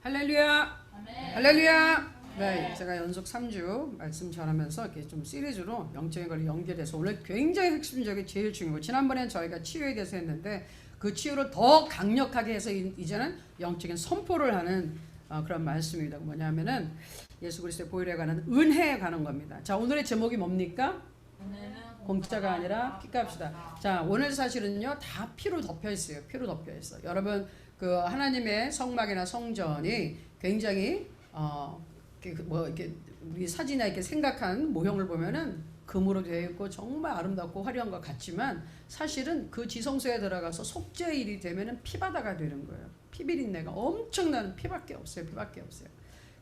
할렐루야! 아멘. 할렐루야! 네, 제가 연속 3주 말씀 전하면서 이렇게 좀 시리즈로 영적인 걸 연결해서 오늘 굉장히 핵심적인 제일 중요하고, 지난번엔 저희가 치유에 대해서 했는데 그 치유를 더 강력하게 해서 이제는 영적인 선포를 하는 그런 말씀입니다. 뭐냐면은 예수 그리스도의 보혈에 관한 은혜에 관한 겁니다. 자, 오늘의 제목이 뭡니까? 공짜가 아니라 피값이다. 자, 오늘 사실은요 다 피로 덮여 있어요. 피로 덮여 있어. 여러분, 그 하나님의 성막이나 성전이 굉장히 이렇게 우리 사진에 이렇게 생각한 모형을 보면은 금으로 되어 있고 정말 아름답고 화려한 것 같지만, 사실은 그 지성소에 들어가서 속죄일이 되면은 피바다가 되는 거예요. 피비린내가 엄청나는 피밖에 없어요. 피밖에 없어요.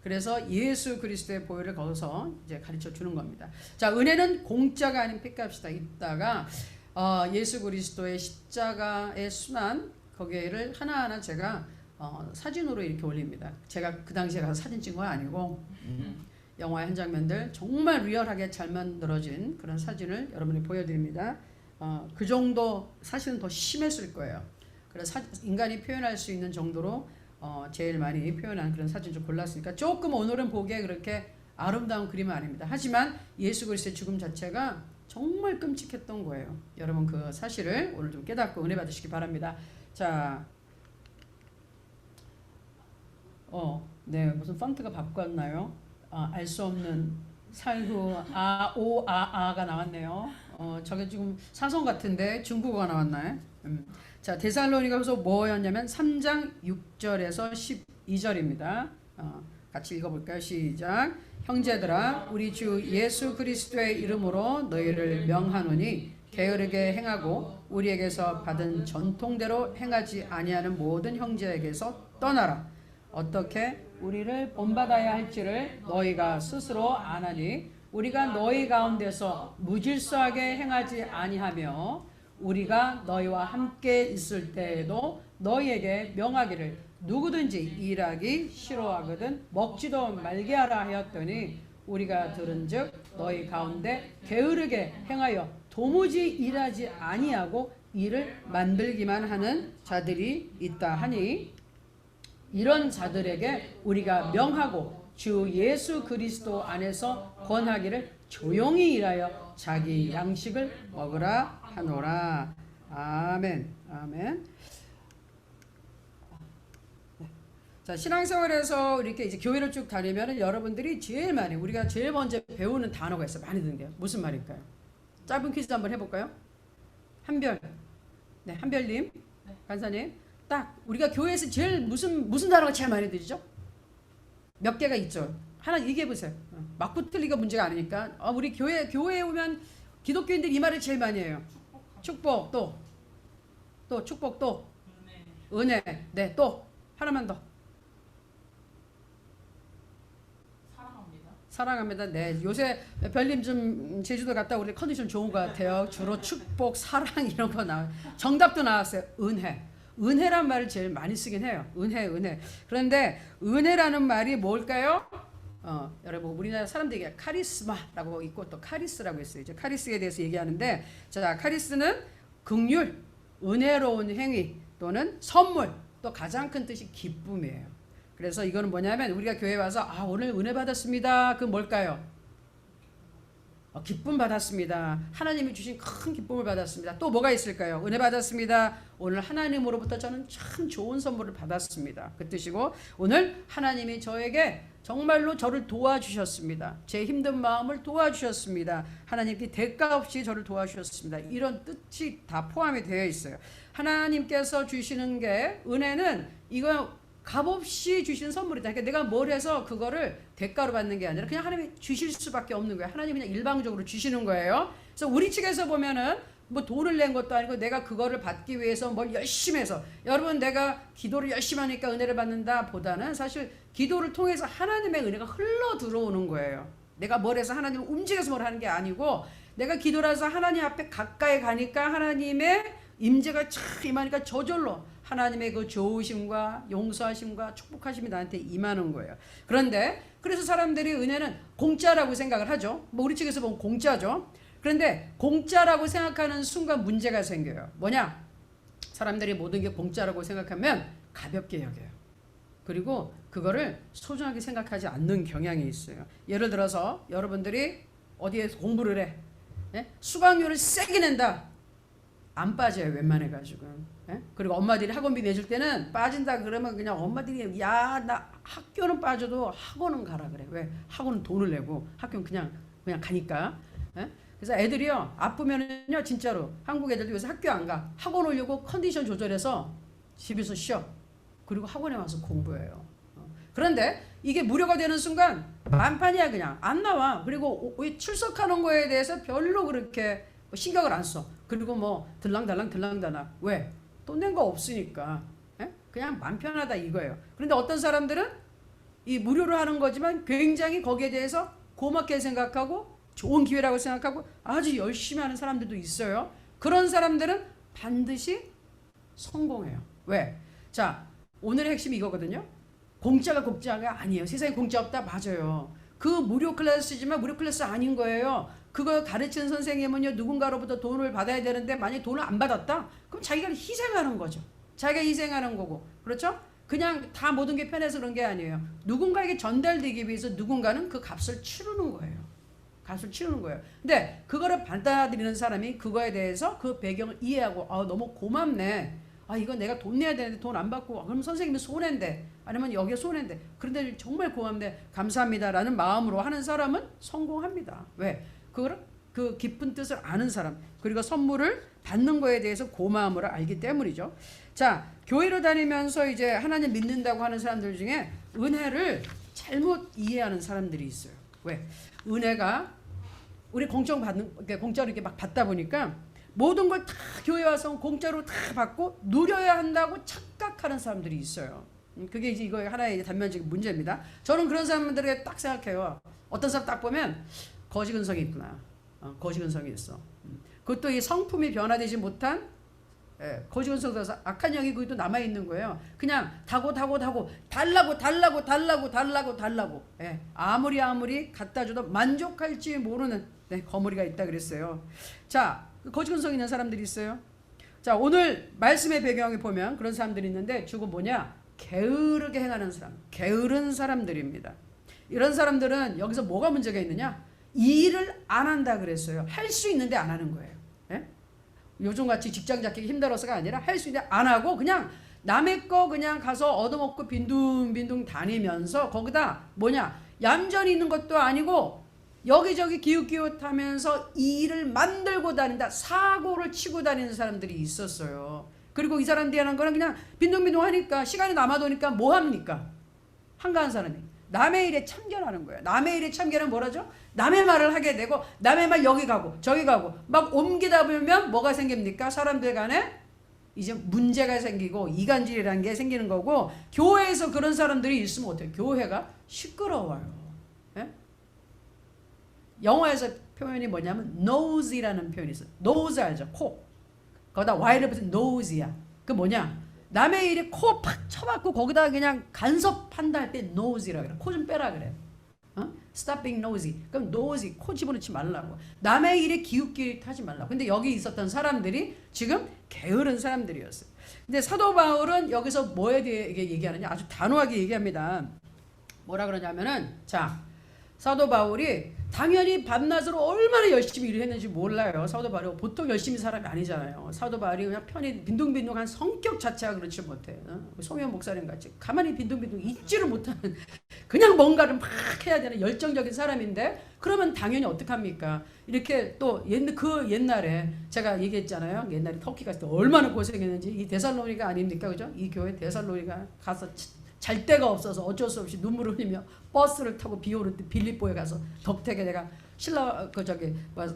그래서 예수 그리스도의 보혈을 거기서 이제 가르쳐 주는 겁니다. 자, 은혜는 공짜가 아닌 피값이다. 이따가 예수 그리스도의 십자가의 순환, 거기를 하나하나 제가 사진으로 이렇게 올립니다. 제가 그 당시에 가서 사진 찍은 거 아니고 영화의 한 장면들 정말 리얼하게 잘 만들어진 그런 사진을 여러분이 보여드립니다. 그 정도 사실은 더 심했을 거예요. 그래서 인간이 표현할 수 있는 정도로 제일 많이 표현한 그런 사진 좀 골랐으니까 조금 오늘은 보기에 그렇게 아름다운 그림은 아닙니다. 하지만 예수 그리스도의 죽음 자체가 정말 끔찍했던 거예요. 여러분, 그 사실을 오늘 좀 깨닫고 은혜 받으시기 바랍니다. 자, 네, 무슨 펀트가 바꿨나요? 알 수 없는 살후 오아가 나왔네요. 저게 지금 사성 같은데 중국어가 나왔나요? 자, 데살로니가서 뭐였냐면 3장 6절에서 12절입니다. 같이 읽어볼까요? 시작. 형제들아, 우리 주 예수 그리스도의 이름으로 너희를 명하노니 게으르게 행하고 우리에게서 받은 전통대로 행하지 아니하는 모든 형제에게서 떠나라. 어떻게 우리를 본받아야 할지를 너희가 스스로 아나니 우리가 너희 가운데서 무질서하게 행하지 아니하며 우리가 너희와 함께 있을 때에도 너희에게 명하기를 누구든지 일하기 싫어하거든 먹지도 말게 하라 하였더니 우리가 들은즉 너희 가운데 게으르게 행하여 도무지 일하지 아니하고 일을 만들기만 하는 자들이 있다 하니 이런 자들에게 우리가 명하고 주 예수 그리스도 안에서 권하기를 조용히 일하여 자기 양식을 먹으라 하노라. 아멘. 아멘. 자, 신앙생활에서 이렇게 이제 교회를 쭉 다니면 여러분들이 제일 많이, 우리가 제일 먼저 배우는 단어가 있어요. 많이 듣는 게 무슨 말일까요? 짧은 퀴즈 한번 해볼까요? 한별. 네, 한별님, 간사님. 딱 우리가 교회에서 제일 무슨 단어가 제일 많이 들리죠? 몇 개가 있죠. 하나 얘기해 보세요. 막 붙을 거 문제가 아니니까. 우리 교회에 오면 기독교인들이 이 말을 제일 많이 해요. 축복, 또 축복, 또 은혜. 네, 또 하나만 더. 사랑합니다. 네, 요새 별님 좀 제주도 갔다 우리 컨디션 좋은 것 같아요. 주로 축복, 사랑 이런 거 나와요. 정답도 나왔어요. 은혜. 은혜란 말을 제일 많이 쓰긴 해요. 은혜. 그런데 은혜라는 말이 뭘까요? 여러분, 우리나라 사람들이 카리스마라고 있고 또 카리스라고 있어요. 이제 카리스에 대해서 얘기하는데, 자, 카리스는 긍휼, 은혜로운 행위 또는 선물, 또 가장 큰 뜻이 기쁨이에요. 그래서 이거는 뭐냐면 우리가 교회 와서 오늘 은혜 받았습니다. 그건 뭘까요? 기쁨 받았습니다. 하나님이 주신 큰 기쁨을 받았습니다. 또 뭐가 있을까요? 은혜 받았습니다. 오늘 하나님으로부터 저는 참 좋은 선물을 받았습니다. 그 뜻이고, 오늘 하나님이 저에게 정말로 저를 도와주셨습니다. 제 힘든 마음을 도와주셨습니다. 하나님께 대가 없이 저를 도와주셨습니다. 이런 뜻이 다 포함이 되어 있어요. 하나님께서 주시는 게, 은혜는 이거 값없이 주시는 선물이다. 그러니까 내가 뭘 해서 그거를 대가로 받는 게 아니라 그냥 하나님이 주실 수밖에 없는 거예요. 하나님이 그냥 일방적으로 주시는 거예요. 그래서 우리 측에서 보면은 뭐 돈을 낸 것도 아니고 내가 그거를 받기 위해서 뭘 열심히 해서, 여러분, 내가 기도를 열심히 하니까 은혜를 받는다 보다는 사실 기도를 통해서 하나님의 은혜가 흘러 들어오는 거예요. 내가 뭘 해서 하나님을 움직여서 뭘 하는 게 아니고, 내가 기도를 해서 하나님 앞에 가까이 가니까 하나님의 임재가 참 임하니까 저절로 하나님의 그 좋으심과 용서하심과 축복하심이 나한테 임하는 거예요. 그런데 그래서 사람들이 은혜는 공짜라고 생각을 하죠. 뭐 우리 측에서 보면 공짜죠. 그런데 공짜라고 생각하는 순간 문제가 생겨요. 뭐냐? 사람들이 모든 게 공짜라고 생각하면 가볍게 여겨요. 그리고 그거를 소중하게 생각하지 않는 경향이 있어요. 예를 들어서 여러분들이 어디에서 공부를 해. 예? 수강료를 세게 낸다. 안 빠져요. 웬만해가지고. 예? 그리고 엄마들이 학원비 내줄 때는 빠진다 그러면 그냥 엄마들이 야 나 학교는 빠져도 학원은 가라 그래. 왜? 학원은 돈을 내고 학교는 그냥 가니까. 예? 그래서 애들이요 아프면은요 진짜로 한국 애들도 요새 학교 안 가. 학원 오려고 컨디션 조절해서 집에서 쉬어. 그리고 학원에 와서 공부해요. 그런데 이게 무료가 되는 순간 만판이야. 그냥 안 나와. 그리고 출석하는 거에 대해서 별로 그렇게 신경을 안 써. 그리고 뭐 들랑달랑 왜? 돈 낸 거 없으니까. 에? 그냥 맘 편하다 이거예요. 그런데 어떤 사람들은 이 무료로 하는 거지만 굉장히 거기에 대해서 고맙게 생각하고 좋은 기회라고 생각하고 아주 열심히 하는 사람들도 있어요. 그런 사람들은 반드시 성공해요. 왜? 자, 오늘의 핵심이 이거거든요. 공짜가 아니에요. 세상에 공짜 없다? 맞아요. 그 무료 클래스지만 무료 클래스 아닌 거예요. 그거 가르치는 선생님은요 누군가로부터 돈을 받아야 되는데 만약에 돈을 안 받았다? 그럼 자기가 희생하는 거죠. 자기가 희생하는 거고. 그렇죠? 그냥 다 모든 게 편해서 그런 게 아니에요. 누군가에게 전달되기 위해서 누군가는 그 값을 치르는 거예요. 근데 그거를 받아들이는 사람이 그거에 대해서 그 배경을 이해하고 너무 고맙네. 이거 내가 돈 내야 되는데 돈 안 받고 그럼 선생님이 손해인데 아니면 여기에 손해인데 그런데 정말 고맙네 감사합니다라는 마음으로 하는 사람은 성공합니다. 왜? 그거를 그 깊은 뜻을 아는 사람 그리고 선물을 받는 거에 대해서 고마움을 알기 때문이죠. 자, 교회로 다니면서 이제 하나님 믿는다고 하는 사람들 중에 은혜를 잘못 이해하는 사람들이 있어요. 왜? 은혜가 우리 공짜로 이렇게 막 받다 보니까 모든 걸 다 교회 와서 공짜로 다 받고 누려야 한다고 착각하는 사람들이 있어요. 그게 이제 이거 하나의 단면적인 문제입니다. 저는 그런 사람들에게 딱 생각해요. 어떤 사람 딱 보면 거지 근성이 있구나. 거지 근성이 있어. 그것도 이 성품이 변화되지 못한 거지 근성도 악한 영이 거기도 남아 있는 거예요. 그냥 달라고 아무리 갖다 줘도 만족할지 모르는 거머리가 있다 그랬어요. 자, 거지 근성 있는 사람들이 있어요. 자, 오늘 말씀의 배경에 보면 그런 사람들이 있는데 주로 뭐냐? 게으르게 행하는 사람, 게으른 사람들입니다. 이런 사람들은 여기서 뭐가 문제가 있느냐? 일을 안 한다 그랬어요. 할 수 있는데 안 하는 거예요. 예? 요즘같이 직장 잡기 힘들어서가 아니라 할 수 있는데 안 하고 그냥 남의 거 그냥 가서 얻어먹고 빈둥빈둥 다니면서 거기다 뭐냐? 얌전히 있는 것도 아니고 여기저기 기웃기웃하면서 일을 만들고 다닌다. 사고를 치고 다니는 사람들이 있었어요. 그리고 이 사람들이 하는 거는 그냥 빈둥빈둥 하니까 시간이 남아도니까 뭐 합니까? 한가한 사람이 남의 일에 참견하는 거예요. 남의 일에 참견은 뭐라죠? 남의 말을 하게 되고 남의 말 여기 가고 저기 가고 막 옮기다 보면 뭐가 생깁니까? 사람들 간에 이제 문제가 생기고 이간질이라는 게 생기는 거고 교회에서 그런 사람들이 있으면 어때요? 교회가 시끄러워요. 예? 영어에서 표현이 뭐냐면 nose이라는 표현이 있어요. nose 알죠? 코. 거기다 y를 붙인 nose야. 그 뭐냐? 남의 일에 코 팍 쳐박고 거기다 그냥 간섭한다 할 때 nose라 그래. 코 좀 빼라 그래. Stop being nosy. 그럼 nosy 코 집어넣지 말라고. 남의 일에 기웃기웃하지 말라고. 근데 여기 있었던 사람들이 지금 게으른 사람들이었어요. 근데 사도 바울은 여기서 뭐에 대해 얘기하느냐? 아주 단호하게 얘기합니다. 뭐라 그러냐면은 자, 사도 바울이 당연히 밤낮으로 얼마나 열심히 일을 했는지 몰라요. 사도 바울이 보통 열심히 사람이 아니잖아요. 사도 바울이 그냥 편히 빈둥빈둥한 성격 자체가 그렇지 못해. 송현 목사님 같이 가만히 빈둥빈둥 있지를 못하는 그냥 뭔가를 막 해야 되는 열정적인 사람인데 그러면 당연히 어떡합니까? 이렇게 또 옛날에 제가 얘기했잖아요. 옛날에 터키 갔을 때 얼마나 고생했는지 이 데살로니가 아닙니까? 그죠? 이 교회 데살로니가 가서 잘 데가 없어서 어쩔 수 없이 눈물을 흘리며 버스를 타고 비 오는 때 빌립보에 가서 덕택에 내가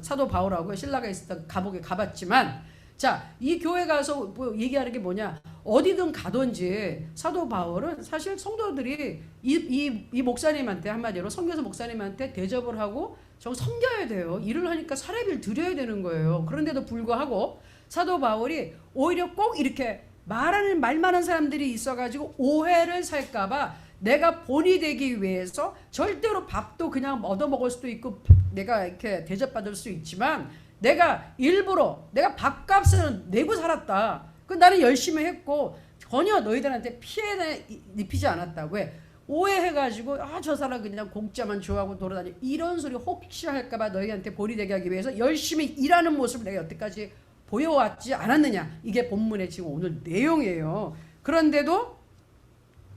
사도 바울하고 신라가 있었던 감옥에 가봤지만 자, 이 교회 가서 뭐 얘기하는 게 뭐냐? 어디든 가든지 사도 바울은 사실 성도들이 이 목사님한테 한마디로 선교사 목사님한테 대접을 하고 저 섬겨야 돼요. 일을 하니까 사례비를 드려야 되는 거예요. 그런데도 불구하고 사도 바울이 오히려 꼭 이렇게 말 많은 사람들이 있어가지고 오해를 살까봐 내가 본이 되기 위해서 절대로 밥도 그냥 얻어먹을 수도 있고 내가 이렇게 대접받을 수 있지만 내가 일부러 내가 밥값은 내고 살았다. 그 나는 열심히 했고 전혀 너희들한테 피해를 입히지 않았다고 해. 오해해가지고 저 사람 그냥 공짜만 좋아하고 돌아다니 이런 소리 혹시 할까봐 너희한테 본이 되게 하기 위해서 열심히 일하는 모습을 내가 여태까지 보여왔지 않았느냐. 이게 본문의 지금 오늘 내용이에요. 그런데도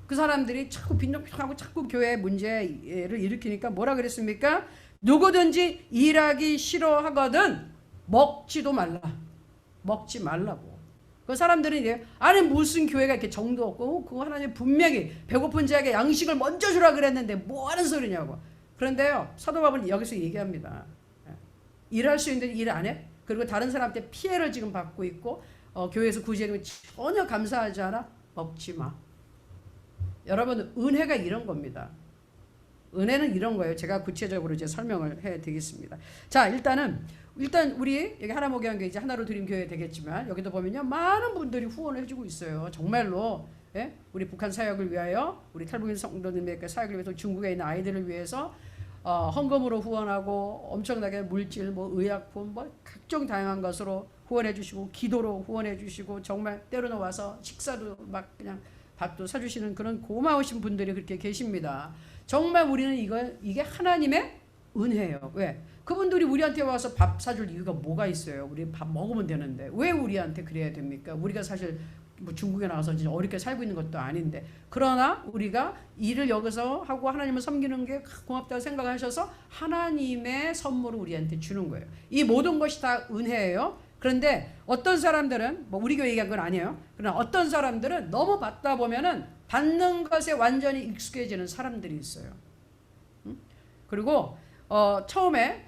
그 사람들이 자꾸 빈정하고 자꾸 교회 문제를 일으키니까 뭐라 그랬습니까? 누구든지 일하기 싫어하거든 먹지도 말라. 먹지 말라고. 그 사람들은 이제 아니 무슨 교회가 이렇게 정도 없고 그거 하나님 분명히 배고픈 자에게 양식을 먼저 주라 그랬는데 뭐 하는 소리냐고. 그런데요 사도 바울은 여기서 얘기합니다. 일할 수 있는데 일 안 해? 그리고 다른 사람한테 피해를 지금 받고 있고 교회에서 구제하면 전혀 감사하지 않아? 먹지 마. 여러분 은혜가 이런 겁니다. 은혜는 이런 거예요. 제가 구체적으로 이제 설명을 해드리겠습니다. 자 일단 우리 여기 하나목양교회 이제 하나로 드림 교회 되겠지만 여기도 보면요 많은 분들이 후원을 해주고 있어요. 정말로 예? 우리 북한 사역을 위하여 우리 탈북민 성도님의 사역을 위해서 중국에 있는 아이들을 위해서 헌금으로 후원하고 엄청나게 물질 뭐 의약품 뭐 각종 다양한 것으로 후원해 주시고 기도로 후원해 주시고 정말 때로는 와서 식사도 막 그냥 밥도 사주시는 그런 고마우신 분들이 그렇게 계십니다. 정말 우리는 이게 하나님의 은혜예요. 왜? 그분들이 우리한테 와서 밥 사줄 이유가 뭐가 있어요? 우리 밥 먹으면 되는데 왜 우리한테 그래야 됩니까? 우리가 사실 뭐 중국에 나와서 진짜 어렵게 살고 있는 것도 아닌데 그러나 우리가 일을 여기서 하고 하나님을 섬기는 게 고맙다고 생각하셔서 하나님의 선물을 우리한테 주는 거예요. 이 모든 것이 다 은혜예요. 그런데 어떤 사람들은 뭐 우리 교회 얘기한 건 아니에요. 그러나 어떤 사람들은 너무 받다 보면은 받는 것에 완전히 익숙해지는 사람들이 있어요. 그리고 처음에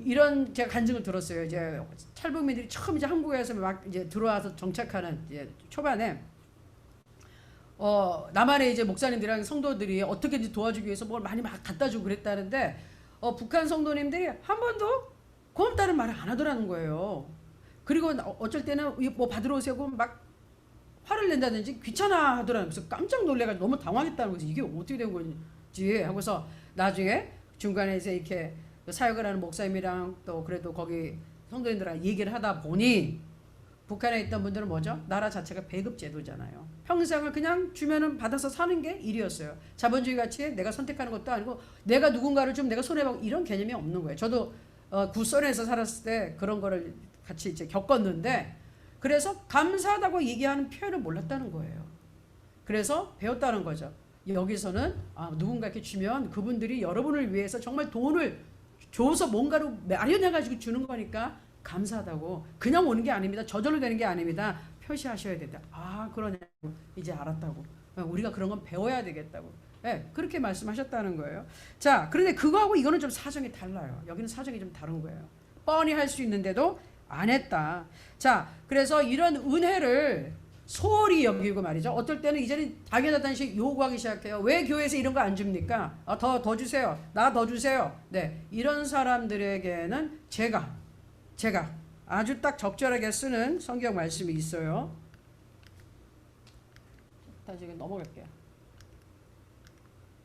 이런 제가 간증을 들었어요. 이제 탈북민들이 처음 이제 한국에서 막 이제 들어와서 정착하는 이제 초반에 남한의 이제 목사님들이랑 성도들이 어떻게든지 도와주기 위해서 뭘 많이 막 갖다 주고 그랬다는데 북한 성도님들이 한 번도 고맙다는 말을 안 하더라는 거예요. 그리고 어쩔 때는 뭐 받으러 오세요 막 화를 낸다든지 귀찮아 하더라는 거예요. 깜짝 놀래가지고 너무 당황했다는 거지. 이게 어떻게 된 건지 하고서 나중에 중간에 이제 이렇게 사역을 하는 목사님이랑 또 그래도 거기 성도님들랑 얘기를 하다 보니 북한에 있던 분들은 뭐죠? 나라 자체가 배급 제도잖아요. 평생을 그냥 주면은 받아서 사는 게 일이었어요. 자본주의 가치에 내가 선택하는 것도 아니고 내가 누군가를 좀 내가 손해보고 이런 개념이 없는 거예요. 저도 구소련에서 살았을 때 그런 거를 같이 이제 겪었는데 그래서 감사하다고 얘기하는 표현을 몰랐다는 거예요. 그래서 배웠다는 거죠. 여기서는 누군가 이렇게 주면 그분들이 여러분을 위해서 정말 돈을 줘서 뭔가로 마련해가지고 주는 거니까 감사하다고 그냥 오는 게 아닙니다. 저절로 되는 게 아닙니다. 표시하셔야 된다. 그러냐고 이제 알았다고. 우리가 그런 건 배워야 되겠다고. 네, 그렇게 말씀하셨다는 거예요. 자, 그런데 그거하고 이거는 좀 사정이 달라요. 여기는 사정이 좀 다른 거예요. 뻔히 할 수 있는데도 안 했다. 자, 그래서 이런 은혜를 소홀히 여기고 말이죠. 어떨 때는 이제는 당연하다는 식 요구하기 시작해요. 왜 교회에서 이런 거 안 줍니까? 더 주세요. 나 더 주세요. 네, 이런 사람들에게는 제가 아주 딱 적절하게 쓰는 성경 말씀이 있어요. 다시 넘어갈게요.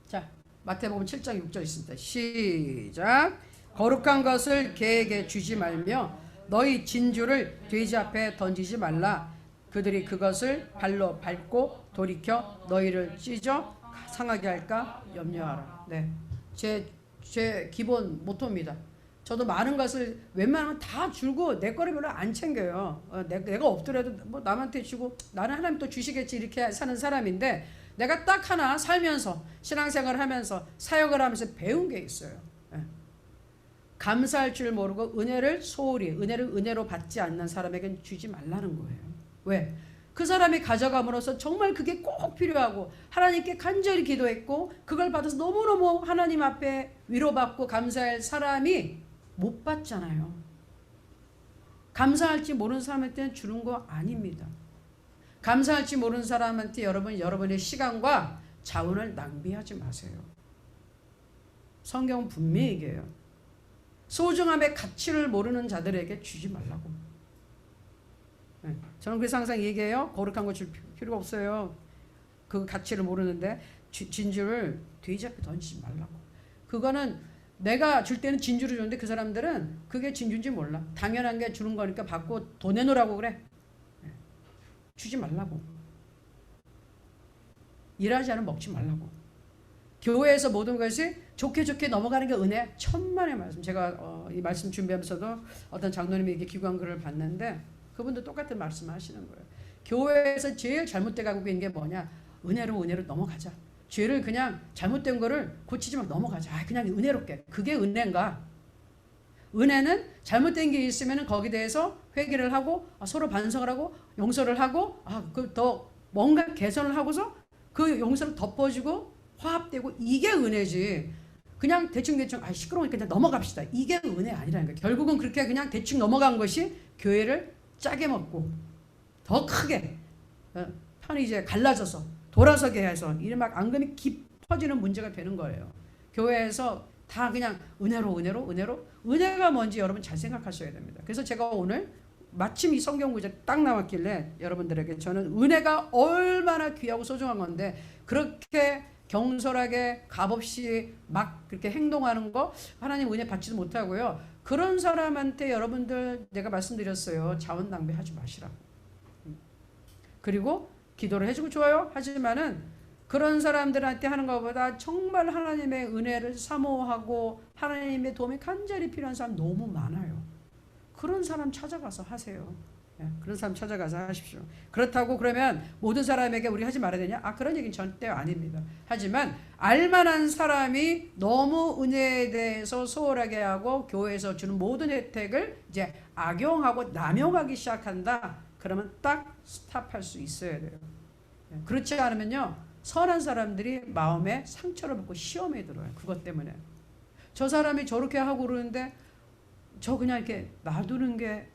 자, 마태복음 7장 6절 있습니다. 시작. 거룩한 것을 개에게 주지 말며 너희 진주를 돼지 앞에 던지지 말라. 그들이 그것을 발로 밟고 돌이켜 너희를 찢어 상하게 할까 염려하라. 네, 제 기본 모토입니다. 저도 많은 것을 웬만하면 다 주고 내 거를 별로 안 챙겨요. 내가 없더라도 뭐 남한테 주고 나는 하나님 또 주시겠지 이렇게 사는 사람인데 내가 딱 하나 살면서 신앙생활을 하면서 사역을 하면서 배운 게 있어요. 감사할 줄 모르고 은혜를 소홀히 은혜를 은혜로 받지 않는 사람에겐 주지 말라는 거예요. 왜? 그 사람이 가져감으로써 정말 그게 꼭 필요하고 하나님께 간절히 기도했고 그걸 받아서 너무너무 하나님 앞에 위로받고 감사할 사람이 못 받잖아요. 감사할지 모르는 사람한테는 주는 거 아닙니다. 감사할지 모르는 사람한테 여러분의 시간과 자원을 낭비하지 마세요. 성경은 분명히 얘기해요. 소중함의 가치를 모르는 자들에게 주지 말라고. 네, 저는 그래서 항상 얘기해요. 거룩한 거 줄 필요가 없어요. 그 가치를 모르는데 진주를 돼지 앞에 던지지 말라고. 그거는 내가 줄 때는 진주를 주는데 그 사람들은 그게 진주인지 몰라. 당연한 게 주는 거니까 받고 돈 내놓으라고 그래. 네, 주지 말라고. 일하지 않으면 먹지 말라고. 교회에서 모든 것이 좋게 좋게 넘어가는 게 은혜. 천만의 말씀. 제가 이 말씀 준비하면서도 어떤 장로님이 이렇게 기관 글을 봤는데 그분도 똑같은 말씀을 하시는 거예요. 교회에서 제일 잘못돼 가고 있는 게 뭐냐? 은혜로 넘어가자. 죄를 그냥 잘못된 거를 고치지 말고 넘어가자. 그냥 은혜롭게. 그게 은혜인가? 은혜는 잘못된 게 있으면 거기에 대해서 회개를 하고 서로 반성을 하고 용서를 하고 더 뭔가 개선을 하고서 그 용서를 덮어주고 화합되고 이게 은혜지. 그냥 대충 시끄러우니까 그냥 넘어갑시다. 이게 은혜 아니라는 거예요. 결국은 그렇게 그냥 대충 넘어간 것이 교회를 짜게 먹고 더 크게 편이 이제 갈라져서 돌아서게 해서 이래 막 앙금이 깊어지는 문제가 되는 거예요. 교회에서 다 그냥 은혜가 뭔지 여러분 잘 생각하셔야 됩니다. 그래서 제가 오늘 마침 이 성경 구절 딱 나왔길래 여러분들에게 저는 은혜가 얼마나 귀하고 소중한 건데 그렇게 경솔하게 값없이 막 그렇게 행동하는 거 하나님 은혜 받지도 못하고요. 그런 사람한테 여러분들 내가 말씀드렸어요. 자원 낭비하지 마시라고. 그리고 기도를 해주고 좋아요. 하지만은 그런 사람들한테 하는 것보다 정말 하나님의 은혜를 사모하고 하나님의 도움이 간절히 필요한 사람 너무 많아요. 그런 사람 찾아가서 하세요. 그런 사람 찾아가서 하십시오. 그렇다고 그러면 모든 사람에게 우리 하지 말아야 되냐? 그런 얘기는 절대 아닙니다. 하지만 알만한 사람이 너무 은혜에 대해서 소홀하게 하고 교회에서 주는 모든 혜택을 이제 악용하고 남용하기 시작한다. 그러면 딱 스탑할 수 있어야 돼요. 그렇지 않으면요. 선한 사람들이 마음에 상처를 받고 시험에 들어요. 그것 때문에. 저 사람이 저렇게 하고 그러는데 저 그냥 이렇게 놔두는 게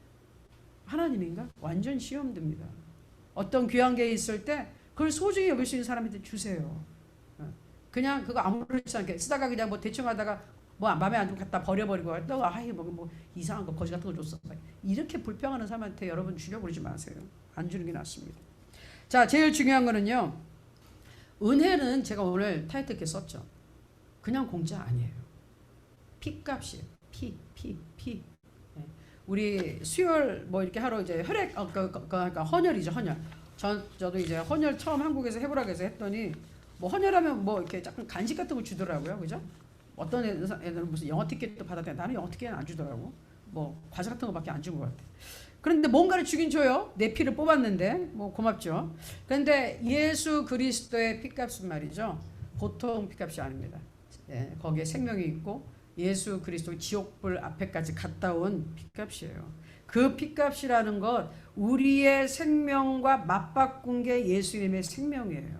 하나님인가? 완전 시험 듭니다. 어떤 귀한 게 있을 때 그걸 소중히 여길 수 있는 사람한테 주세요. 그냥 그거 아무렇지 않게 쓰다가 그냥 뭐 대충 하다가 뭐 마음에 안 들면 갖다 버려버리고 또 뭐 이상한 거 거지 같은 거 줬어. 이렇게 불평하는 사람한테 여러분 주려고 그러지 마세요. 안 주는 게 낫습니다. 자, 제일 중요한 거는요. 은혜는 제가 오늘 타이틀 이렇게 썼죠. 그냥 공짜 아니에요. 피값이에요. 피. 우리 수혈 뭐 이렇게 하러 이제 혈액 그러니까 헌혈이죠, 헌혈. 저도 이제 헌혈 처음 한국에서 해보라고 해서 했더니 뭐 헌혈하면 뭐 이렇게 약간 간식 같은 거 주더라고요, 그죠? 어떤 애들은 무슨 영어 티켓도 받았대. 나는 영어 티켓은 안 주더라고. 뭐 과자 같은 거밖에 안 준 것 같아. 그런데 뭔가를 주긴 줘요. 내 피를 뽑았는데 뭐 고맙죠. 그런데 예수 그리스도의 피값은 말이죠. 보통 피값이 아닙니다. 거기에 생명이 있고 예수 그리스도 지옥불 앞에까지 갔다 온 피값이에요. 그 피값이라는 것 우리의 생명과 맞바꾼 게 예수님의 생명이에요.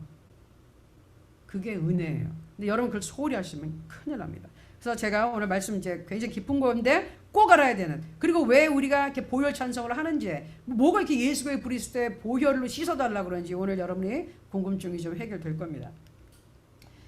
그게 은혜예요. 근데 여러분 그걸 소홀히 하시면 큰일 납니다. 그래서 제가 오늘 말씀 이제 굉장히 깊은 건데 꼭 알아야 되는, 그리고 왜 우리가 이렇게 보혈 찬송을 하는지, 뭐가 이렇게 예수 그리스도의 보혈로 씻어달라 그런지 오늘 여러분이 궁금증이 좀 해결될 겁니다.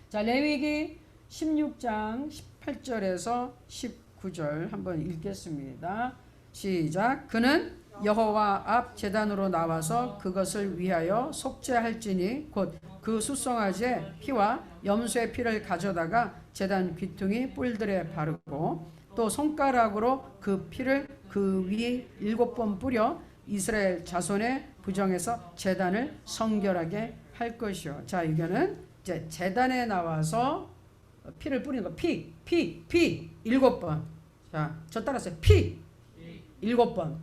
자, 레위기 16장 18절에서 19절 한번 읽겠습니다. 시작. 그는 여호와 앞 제단으로 나와서 그것을 위하여 속죄할지니 곧 그 수송아지의 피와 염소의 피를 가져다가 제단 귀퉁이 뿔들에 바르고 또 손가락으로 그 피를 그 위 7번 뿌려 이스라엘 자손의 부정에서 제단을 성결하게 할 것이요. 자, 이거는 이제 제단에 나와서 피를 뿌리는 거. 피 7번. 자, 저 따라서 피 7번.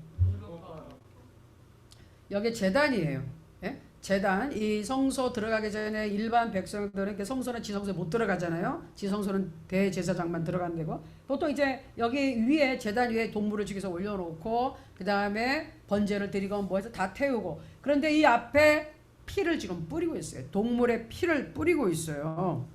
여기 제단이에요. 예? 제단, 이 성소 들어가기 전에 일반 백성들은 성소나 지성소에 못 들어가잖아요. 지성소는 대제사장만 들어가는 데고, 보통 이제 여기 위에 제단 위에 동물을 죽여서 올려놓고 그 다음에 번제를 드리고 뭐 해서 다 태우고, 그런데 이 앞에 피를 지금 뿌리고 있어요. 동물의 피를 뿌리고 있어요.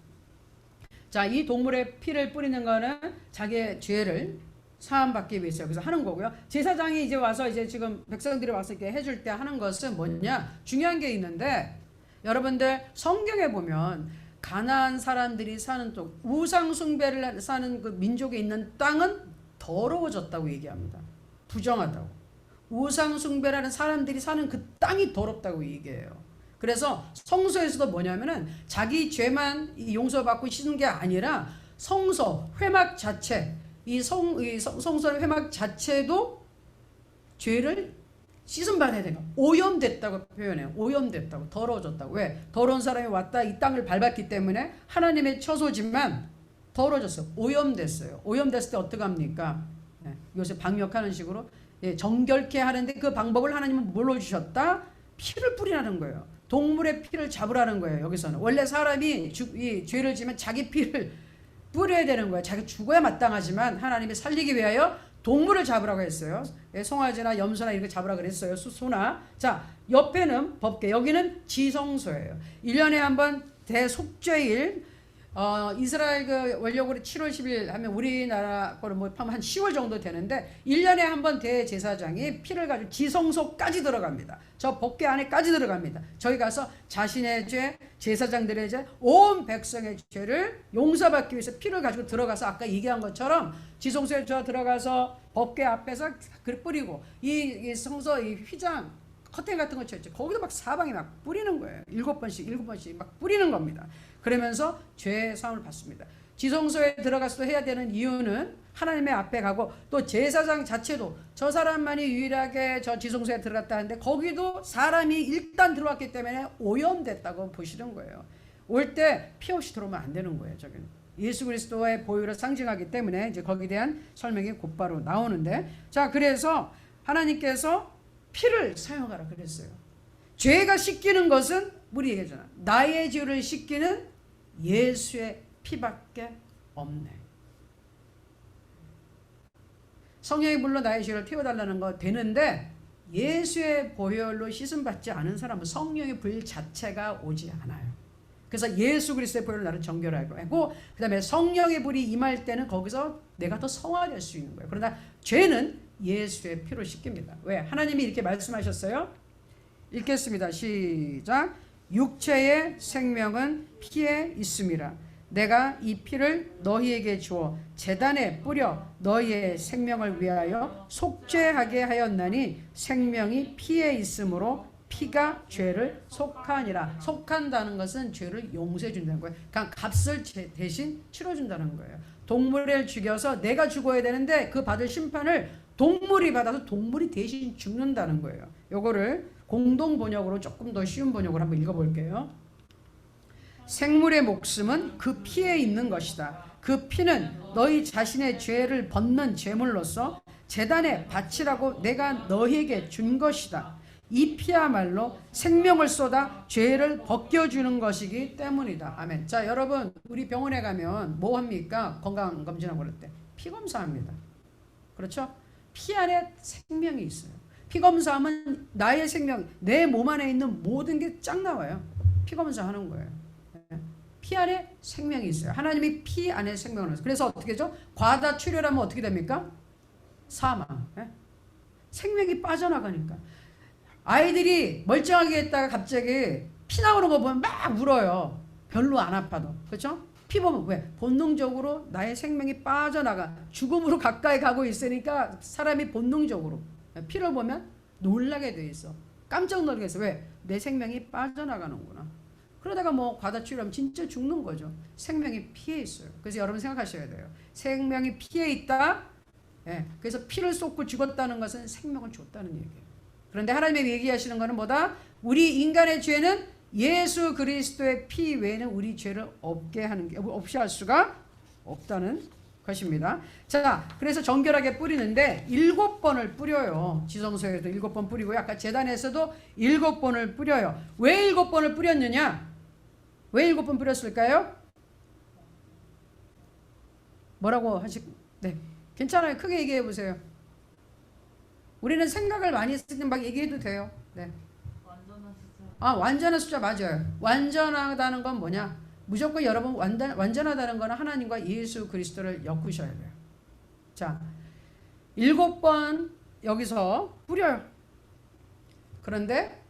자, 이 동물의 피를 뿌리는 거는 자기의 죄를 사함받기 위해서 그래서 하는 거고요. 제사장이 이제 와서 이제 지금 백성들이 와서 이렇게 해줄 때 하는 것은 뭐냐? 중요한 게 있는데, 여러분들 성경에 보면 가나안 사람들이 사는 쪽, 우상 숭배를 사는 그 민족에 있는 땅은 더러워졌다고 얘기합니다. 부정하다고. 우상 숭배라는 사람들이 사는 그 땅이 더럽다고 얘기해요. 그래서 성소에서도 뭐냐면은 자기 죄만 용서받고 씻는 게 아니라 성소 회막 자체, 이 성소의 회막 자체도 죄를 씻음 받아야 되는 거. 오염됐다고 표현해요. 오염됐다고. 더러워졌다고. 왜? 더러운 사람이 왔다 이 땅을 밟았기 때문에 하나님의 처소지만 더러워졌어요. 오염됐어요. 오염됐을 때 어떻게 합니까? 네, 요새 방역하는 식으로 정결케 하는데 그 방법을 하나님은 뭘로 주셨다? 피를 뿌리라는 거예요. 동물의 피를 잡으라는 거예요. 여기서는 원래 사람이 이 죄를 지면 자기 피를 뿌려야 되는 거예요. 자기 죽어야 마땅하지만 하나님이 살리기 위하여 동물을 잡으라고 했어요. 송아지나 염소나 이렇게 잡으라고 그랬어요. 소나. 자, 옆에는 법궤, 여기는 지성소예요. 1년에 한 번 대속죄일, 이스라엘 그 원력으로 7월 10일 하면 우리나라 거로 뭐 한 10월 정도 되는데 1년에 한 번 대제사장이 피를 가지고 지성소까지 들어갑니다. 저 법궤 안에까지 들어갑니다. 저희 가서 자신의 죄, 제사장들의 죄, 온 백성의 죄를 용서받기 위해서 피를 가지고 들어가서 아까 얘기한 것처럼 지성소에 들어가서 법궤 앞에서 뿌리고 이 성소 이 휘장 커튼 같은 거 쳤죠. 거기도 막 사방에 막 뿌리는 거예요. 7번씩 막 뿌리는 겁니다. 그러면서 죄 사함을 받습니다. 지성소에 들어가서 해야 되는 이유는 하나님의 앞에 가고 또 제사장 자체도 저 사람만이 유일하게 저 지성소에 들어갔다 하는데 거기도 사람이 일단 들어왔기 때문에 오염됐다고 보시는 거예요. 올 때 피 없이 들어오면 안 되는 거예요. 저기는 예수 그리스도의 보혈을 상징하기 때문에 이제 거기에 대한 설명이 곧바로 나오는데, 자, 그래서 하나님께서 피를 사용하라 그랬어요. 죄가 씻기는 것은 우리 얘기잖아. 나의 죄를 씻기는 예수의 피밖에 없네. 성령이 물론 나의 죄를 태워달라는 거 되는데 예수의 보혈로 씻음 받지 않은 사람은 성령의 불 자체가 오지 않아요. 그래서 예수 그리스도의 보혈로 나를 정결하게 하고 그 다음에 성령의 불이 임할 때는 거기서 내가 더 성화될 수 있는 거예요. 그러나 죄는 예수의 피로 씻깁니다. 왜? 하나님이 이렇게 말씀하셨어요. 읽겠습니다. 시작. 육체의 생명은 피에 있음이라. 내가 이 피를 너희에게 주어 제단에 뿌려 너희의 생명을 위하여 속죄하게 하였나니 생명이 피에 있으므로 피가 죄를 속하니라. 속한다는 것은 죄를 용서해 준다는 거예요. 그러니까 값을 대신 치러준다는 거예요. 동물을 죽여서 내가 죽어야 되는데 그 받을 심판을 동물이 받아서 동물이 대신 죽는다는 거예요. 요거를 공동 번역으로 조금 더 쉬운 번역으로 한번 읽어볼게요. 생물의 목숨은 그 피에 있는 것이다. 그 피는 너희 자신의 죄를 벗는 제물로서 제단에 바치라고 내가 너희에게 준 것이다. 이 피야말로 생명을 쏟아 죄를 벗겨주는 것이기 때문이다. 아멘. 자, 여러분, 우리 병원에 가면 뭐 합니까? 건강검진하고 그럴 때 피 검사합니다. 그렇죠? 피 안에 생명이 있어요. 피 검사하면 나의 생명, 내 몸 안에 있는 모든 게 쫙 나와요. 피 검사하는 거예요. 피 안에 생명이 있어요. 하나님이 피 안에 생명을 넣었어요. 그래서 어떻게 죠? 과다 출혈하면 어떻게 됩니까? 사망. 생명이 빠져나가니까. 아이들이 멀쩡하게 했다가 갑자기 피 나오는 거 보면 막 울어요. 별로 안 아파도. 그렇죠? 피 보면 왜? 본능적으로 나의 생명이 빠져나가. 죽음으로 가까이 가고 있으니까 사람이 본능적으로 피를 보면 놀라게 돼 있어. 깜짝 놀라게 있어. 왜? 내 생명이 빠져나가는구나. 그러다가 뭐 과다출혈하면 진짜 죽는 거죠. 생명이 피에 있어요. 그래서 여러분 생각하셔야 돼요. 생명이 피에 있다. 그래서 피를 쏟고 죽었다는 것은 생명을 줬다는 얘기예요. 그런데 하나님이 얘기하시는 것은 뭐다? 우리 인간의 죄는 예수 그리스도의 피 외에는 우리 죄를 없게 하는 게 없이 할 수가 없다는 것입니다. 자, 그래서 정결하게 뿌리는데 7번을 뿌려요. 지성소에도 7번 뿌리고요. 아까 제단에서도 7번을 뿌려요. 왜 7번을 뿌렸느냐? 왜 7번 뿌렸을까요? 뭐라고 네, 괜찮아요. 크게 얘기해 보세요. 우리는 생각을 많이 쓰는 막 얘기해도 돼요. 네. 완전한 숫자. 완전한 숫자 맞아요. 완전하다는 건 뭐냐? 무조건 여러분 완전하다는 건 하나님과 예수 그리스도를 엮으셔야 돼요. 자, 7번 여기서 뿌려요. 그런데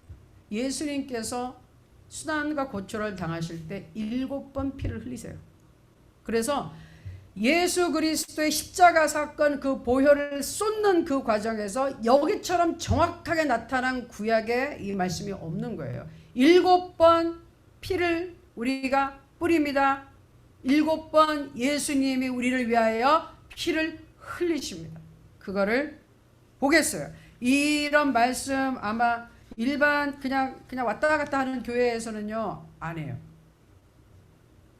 예수님께서 수난과 고초를 당하실 때 7번 피를 흘리세요. 그래서 예수 그리스도의 십자가 사건 그 보혈을 쏟는 그 과정에서 여기처럼 정확하게 나타난 구약에 이 말씀이 없는 거예요. 7번 피를 우리가 뿌립니다. 7번 예수님이 우리를 위하여 피를 흘리십니다. 그거를 보겠어요. 이런 말씀 아마 일반 그냥 왔다 갔다 하는 교회에서는요 안 해요.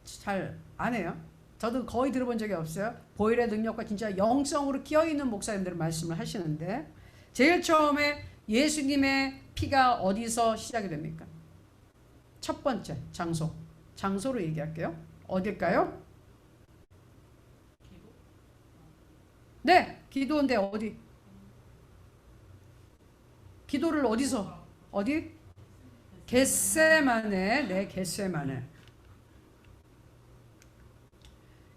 잘 안 해요. 저도 거의 들어본 적이 없어요. 보혈의 능력과 진짜 영성으로 끼어있는 목사님들은 말씀을 하시는데, 제일 처음에 예수님의 피가 어디서 시작이 됩니까? 첫 번째 장소로 얘기할게요. 어딜까요? 네, 기도인데 어디? 기도를 어디서? 어디? 겟세마네. 네, 겟세마네.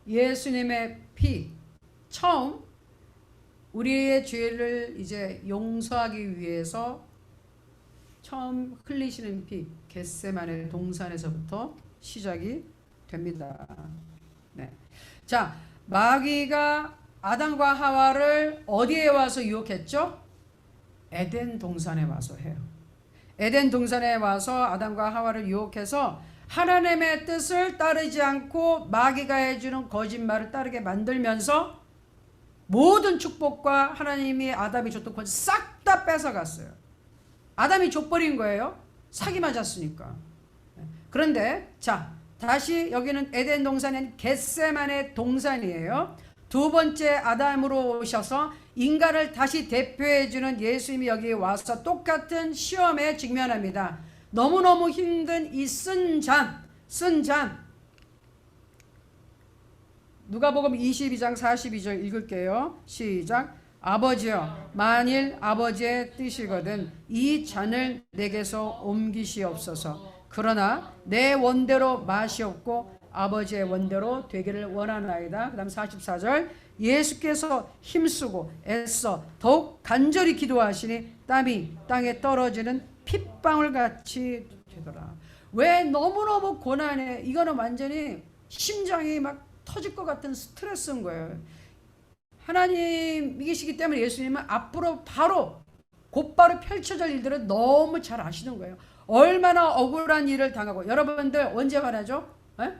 예수님의 피 처음 우리의 죄를 이제 용서하기 위해서 처음 흘리시는 피 겟세마네 동산에서부터 시작이 됩니다. 네. 자, 마귀가 아담과 하와를 어디에 와서 유혹했죠? 에덴 동산에 와서 해요. 에덴 동산에 와서 아담과 하와를 유혹해서 하나님의 뜻을 따르지 않고 마귀가 해주는 거짓말을 따르게 만들면서 모든 축복과 하나님이 아담이 줬던 권 싹 다 뺏어갔어요. 아담이 족버린 거예요. 사기 맞았으니까. 그런데 자, 다시 여기는 에덴 동산은 겟세마네 동산이에요. 두 번째 아담으로 오셔서 인간을 다시 대표해주는 예수님이 여기 와서 똑같은 시험에 직면합니다. 너무너무 힘든 이 쓴 잔. 누가복음 22장 42절 읽을게요. 시작. 아버지여, 만일 아버지의 뜻이거든 이 잔을 내게서 옮기시옵소서. 그러나 내 원대로 마시옵고 아버지의 원대로 되기를 원하나이다. 그 다음 44절. 예수께서 힘쓰고 애써 더욱 간절히 기도하시니 땀이 땅에 떨어지는 핏방울 같이 되더라. 왜? 너무너무 고난해. 이거는 완전히 심장이 막 터질 것 같은 스트레스인 거예요. 하나님이시기 때문에 예수님은 앞으로 곧바로 펼쳐질 일들을 너무 잘 아시는 거예요. 얼마나 억울한 일을 당하고. 여러분들 언제 화나죠? 에?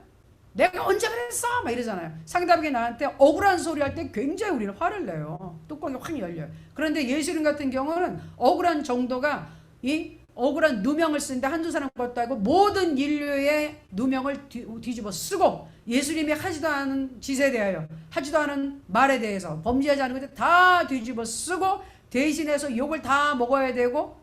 내가 언제 그랬어? 막 이러잖아요. 상대방이 나한테 억울한 소리 할 때 굉장히 우리는 화를 내요. 뚜껑이 확 열려요. 그런데 예수님 같은 경우는 억울한 정도가 이 억울한 누명을 쓰는데 한두 사람 것도 아니고 모든 인류의 누명을 뒤집어 쓰고 예수님이 하지도 않은 짓에 대하여, 하지도 않은 말에 대해서, 범죄하지 않은 것에 다 뒤집어 쓰고 대신해서 욕을 다 먹어야 되고,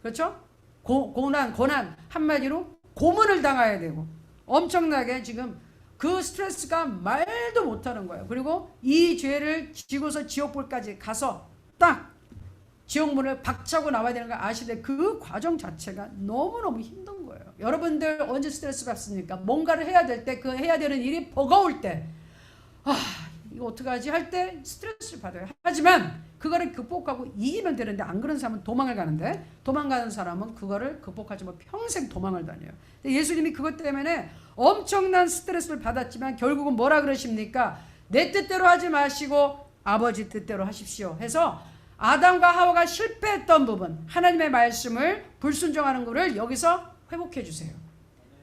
그렇죠? 고난 한마디로 고문을 당해야 되고, 엄청나게 지금 그 스트레스가 말도 못하는 거예요. 그리고 이 죄를 지고서 지옥불까지 가서 딱 지옥문을 박차고 나와야 되는 거 아시는데 그 과정 자체가 너무너무 힘든 거예요. 여러분들 언제 스트레스 받습니까? 뭔가를 해야 될 때, 그 해야 되는 일이 버거울 때, 이거 어떡하지 할 때 스트레스를 받아요. 하지만 그거를 극복하고 이기면 되는데, 안 그런 사람은 도망을 가는데, 도망가는 사람은 그거를 극복하지 못 평생 도망을 다녀요. 예수님이 그것 때문에 엄청난 스트레스를 받았지만 결국은 뭐라 그러십니까? 내 뜻대로 하지 마시고 아버지 뜻대로 하십시오 해서 아담과 하와가 실패했던 부분, 하나님의 말씀을 불순종하는 것을 여기서 회복해 주세요.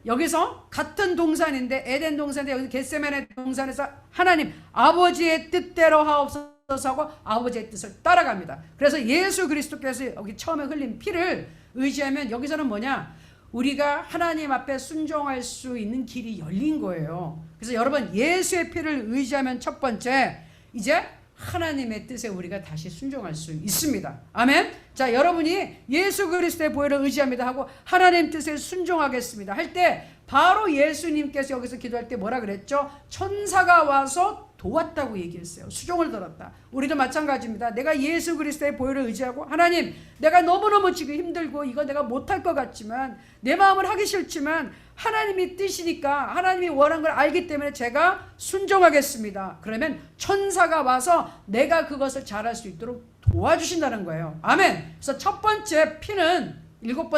여기서 같은 동산인데, 에덴 동산인데 여기 겟세마네 동산에서 하나님 아버지의 뜻대로 하옵소서 하고 아버지의 뜻을 따라갑니다. 그래서 예수 그리스도께서 여기 처음에 흘린 피를 의지하면 여기서는 뭐냐? 우리가 하나님 앞에 순종할 수 있는 길이 열린 거예요. 그래서 여러분, 예수의 피를 의지하면 첫 번째, 이제 하나님의 뜻에 우리가 다시 순종할 수 있습니다. 아멘. 자, 여러분이 예수 그리스도의 보혈을 의지합니다 하고 하나님 뜻에 순종하겠습니다 할 때, 바로 예수님께서 여기서 기도할 때 뭐라 그랬죠? 천사가 와서 도왔다고 얘기했어요. 수종을 들었다. 우리도 마찬가지입니다. 내가 예수 그리스도의 보혈을 의지하고, 하나님 내가 너무너무 지금 힘들고 이거 내가 못할 것 같지만, 내 마음을 하기 싫지만 하나님이 뜻이니까, 하나님이 원하는 걸 알기 때문에 제가 순종하겠습니다. 그러면 천사가 와서 내가 그것을 잘할 수 있도록 도와주신다는 거예요. 아멘. 그래서 첫 번째 피는, 일곱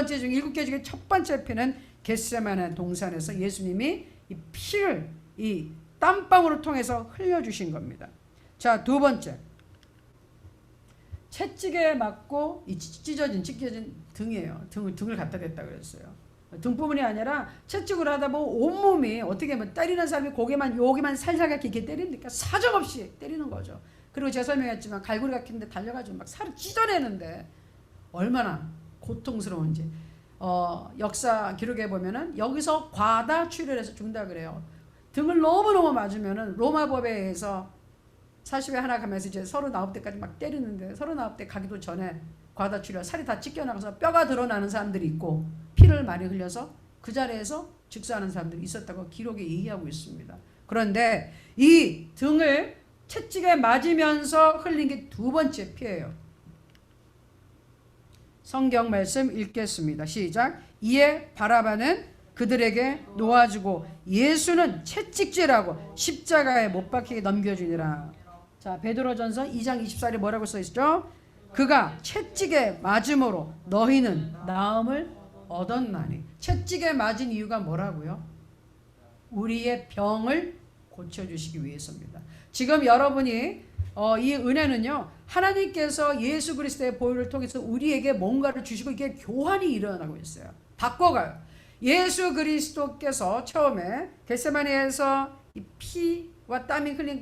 개 중에 첫 번째 피는 겟세마네 동산에서 예수님이 이 피를 이 땀방울을 통해서 흘려주신 겁니다. 자, 두 번째, 채찍에 맞고 이 찢어진 등이에요. 등을 갖다 댔다 그랬어요. 등뿐만이 아니라 채찍을 하다 보면 온몸이, 어떻게 하면 때리는 사람이 여기만 살살하게 이렇게 때리니까 사정없이 때리는 거죠. 그리고 제가 설명했지만 갈고리 같은데 달려가지고 막 살을 찢어내는데 얼마나 고통스러운지. 역사 기록에 보면은 여기서 과다 출혈해서 죽는다 그래요. 등을 너무너무 맞으면은 로마법에 의해서 40에 하나 가면서 이제 39대까지 막 때리는데 39대 가기도 전에 과다 출혈, 살이 다 찢겨나가서 뼈가 드러나는 사람들이 있고 피를 많이 흘려서 그 자리에서 즉사하는 사람들이 있었다고 기록에 얘기하고 있습니다. 그런데 이 등을 채찍에 맞으면서 흘린 게 두 번째 피예요. 성경 말씀 읽겠습니다. 시작. 이에 바라바는 그들에게 놓아주고 예수는 채찍질하고 십자가에 못 박히게 넘겨주니라. 자, 베드로전서 2장 24절에 뭐라고 써 있죠? 그가 채찍에 맞음으로 너희는 나음을 얻었나니. 채찍에 맞은 이유가 뭐라고요? 우리의 병을 고쳐주시기 위해서입니다. 지금 여러분이 이 은혜는요, 하나님께서 예수 그리스도의 보혈을 통해서 우리에게 뭔가를 주시고 이게 교환이 일어나고 있어요. 바꿔가요. 예수 그리스도께서 처음에 겟세마네에서 이 피와 땀이 흘린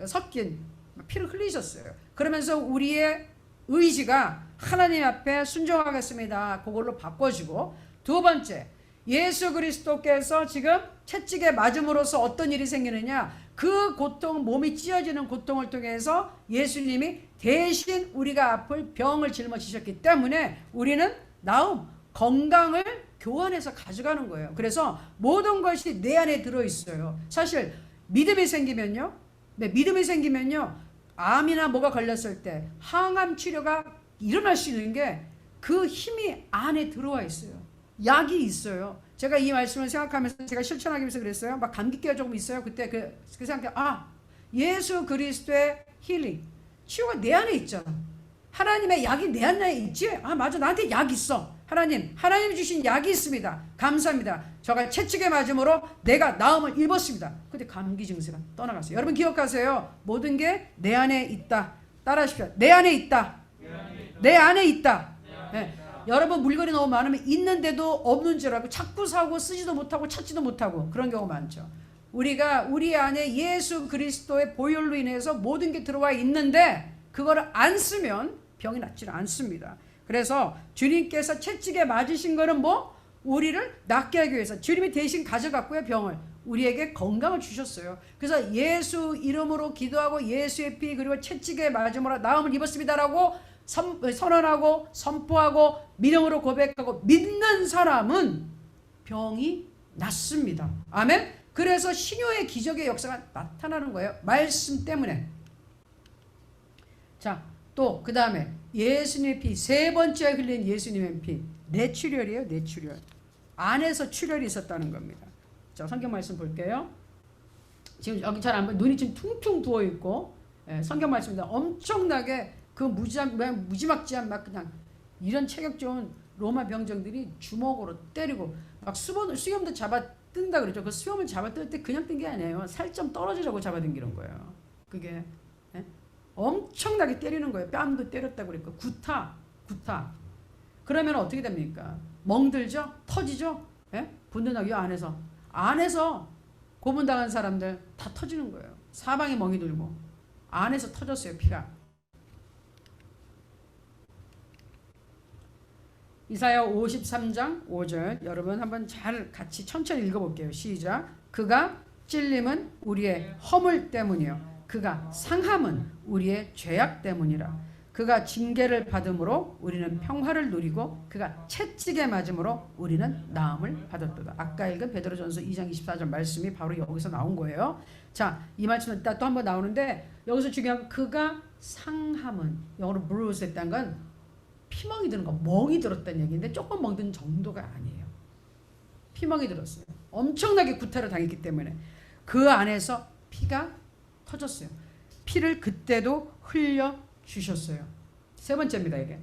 섞인 피를 흘리셨어요. 그러면서 우리의 의지가 하나님 앞에 순종하겠습니다. 그걸로 바꿔주고, 두 번째, 예수 그리스도께서 지금 채찍에 맞음으로써 어떤 일이 생기느냐, 그 고통, 몸이 찢어지는 고통을 통해서 예수님이 대신 우리가 아플 병을 짊어지셨기 때문에 우리는 나음, 건강을 교환해서 가져가는 거예요. 그래서 모든 것이 내 안에 들어있어요. 사실 믿음이 생기면요, 암이나 뭐가 걸렸을 때 항암 치료가 일어날 수 있는 게 그 힘이 안에 들어와 있어요. 약이 있어요. 제가 이 말씀을 생각하면서 제가 실천하기 위해서 그랬어요. 막 감기기가 조금 있어요. 그때 그 생각해, 예수 그리스도의 힐링, 치유가 내 안에 있잖아. 하나님의 약이 내 안에 있지? 맞아, 나한테 약 있어. 하나님 주신 약이 있습니다. 감사합니다. 저가 채찍에 맞음으로 내가 나음을 입었습니다. 근데 감기 증세가 떠나갔어요. 여러분 기억하세요. 모든 게 내 안에 있다. 따라하십시오. 내 안에 있다. 내 안에 있다. 네. 여러분 물건이 너무 많으면 있는데도 없는 줄 알고 자꾸 사고 쓰지도 못하고 찾지도 못하고 그런 경우 많죠. 우리가 우리 안에 예수 그리스도의 보혈로 인해서 모든 게 들어와 있는데 그거를 안 쓰면 병이 낫지는 않습니다. 그래서 주님께서 채찍에 맞으신 거는 우리를 낫게 하기 위해서 주님이 대신 가져갔고요. 병을 우리에게 건강을 주셨어요. 그래서 예수 이름으로 기도하고 예수의 피 그리고 채찍에 맞음으로 나음을 입었습니다라고 선언하고 선포하고 믿음으로 고백하고 믿는 사람은 병이 낫습니다. 아멘. 그래서 신효의 기적의 역사가 나타나는 거예요. 말씀 때문에. 자, 또 그 다음에 예수님의 피, 세 번째 흘린 예수님의 피, 뇌출혈이에요. 뇌출혈. 안에서 출혈이 있었다는 겁니다. 자, 성경 말씀 볼게요. 지금 여기 잘 안 보여. 눈이 지금 퉁퉁 부어 있고, 성경 말씀입니다. 엄청나게 그 무지막지한 막 그냥 이런 체격 좋은 로마 병정들이 주먹으로 때리고 막 수염도 잡아 뜬다 그러죠. 그 수염을 잡아 뜰 때 그냥 뜬 게 아니에요. 살점 떨어지려고 잡아 당기는 거예요. 그게 엄청나게 때리는 거예요. 뺨도 때렸다고 그랬고 구타. 그러면 어떻게 됩니까? 멍들죠? 터지죠? 분노나고 이 안에서 고문당한 사람들 다 터지는 거예요. 사방에 멍이 들고 안에서 터졌어요. 피가. 이사야 53장 5절 여러분 한번 잘 같이 천천히 읽어볼게요. 시작. 그가 찔림은 우리의 허물 때문이요 그가 상함은 우리의 죄악 때문이라. 그가 징계를 받음으로 우리는 평화를 누리고 그가 채찍에 맞음으로 우리는 나음을 받았도다. 아까 읽은 베드로전서 2장 24절 말씀이 바로 여기서 나온 거예요. 자, 이 말씀은 이따 또 한번 나오는데 여기서 중요한 건 그가 상함은 영어로 bruise 했다는 건 피멍이 드는 거, 멍이 들었다는 얘기인데 조금 멍든 정도가 아니에요. 피멍이 들었어요. 엄청나게 구타를 당했기 때문에 그 안에서 피가 터졌어요. 피를 그때도 흘려 주셨어요. 세 번째입니다, 이게.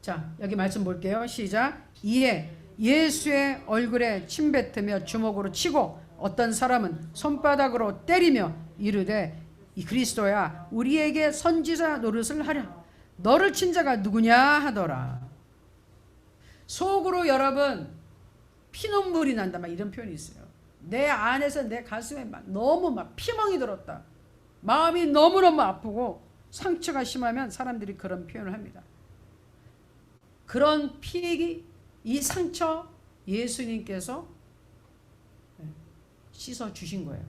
자, 여기 말씀 볼게요. 시작. 이에 예수의 얼굴에 침 뱉으며 주먹으로 치고 어떤 사람은 손바닥으로 때리며 이르되 이 그리스도야 우리에게 선지자 노릇을 하랴. 너를 친 자가 누구냐 하더라. 속으로 여러분 피눈물이 난다 막 이런 표현이 있어요. 내 안에서 내 가슴에 막 너무 막 피멍이 들었다. 마음이 너무너무 아프고 상처가 심하면 사람들이 그런 표현을 합니다. 그런 피, 이 상처 예수님께서 씻어 주신 거예요.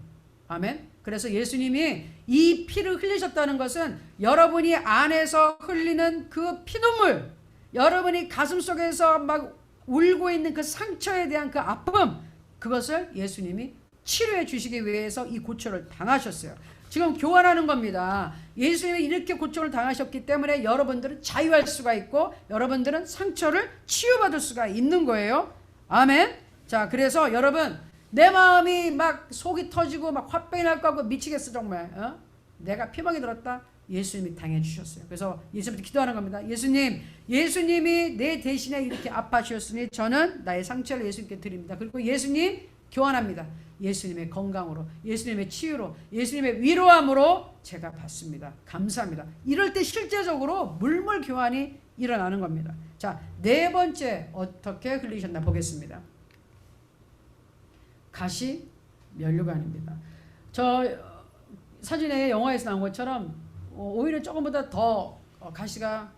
아멘. 그래서 예수님이 이 피를 흘리셨다는 것은 여러분이 안에서 흘리는 그 피눈물, 여러분이 가슴속에서 막 울고 있는 그 상처에 대한 그 아픔, 그것을 예수님이 치료해 주시기 위해서 이 고초를 당하셨어요. 지금 교환하는 겁니다. 예수님이 이렇게 고초를 당하셨기 때문에 여러분들은 자유할 수가 있고 여러분들은 상처를 치유받을 수가 있는 거예요. 아멘. 자, 그래서 여러분, 내 마음이 막 속이 터지고 막 화병이 날 것 같고 미치겠어 정말. 내가 피멍이 들었다. 예수님이 당해 주셨어요. 그래서 예수님한테 기도하는 겁니다. 예수님이 내 대신에 이렇게 아파주셨으니 저는 나의 상처를 예수님께 드립니다. 그리고 예수님 교환합니다. 예수님의 건강으로, 예수님의 치유로, 예수님의 위로함으로 제가 받습니다. 감사합니다. 이럴 때 실제적으로 물물 교환이 일어나는 겁니다. 자, 네 번째 어떻게 흘리셨나 보겠습니다. 가시 면류관입니다. 저 사진에 영화에서 나온 것처럼 오히려 조금보다 더 가시가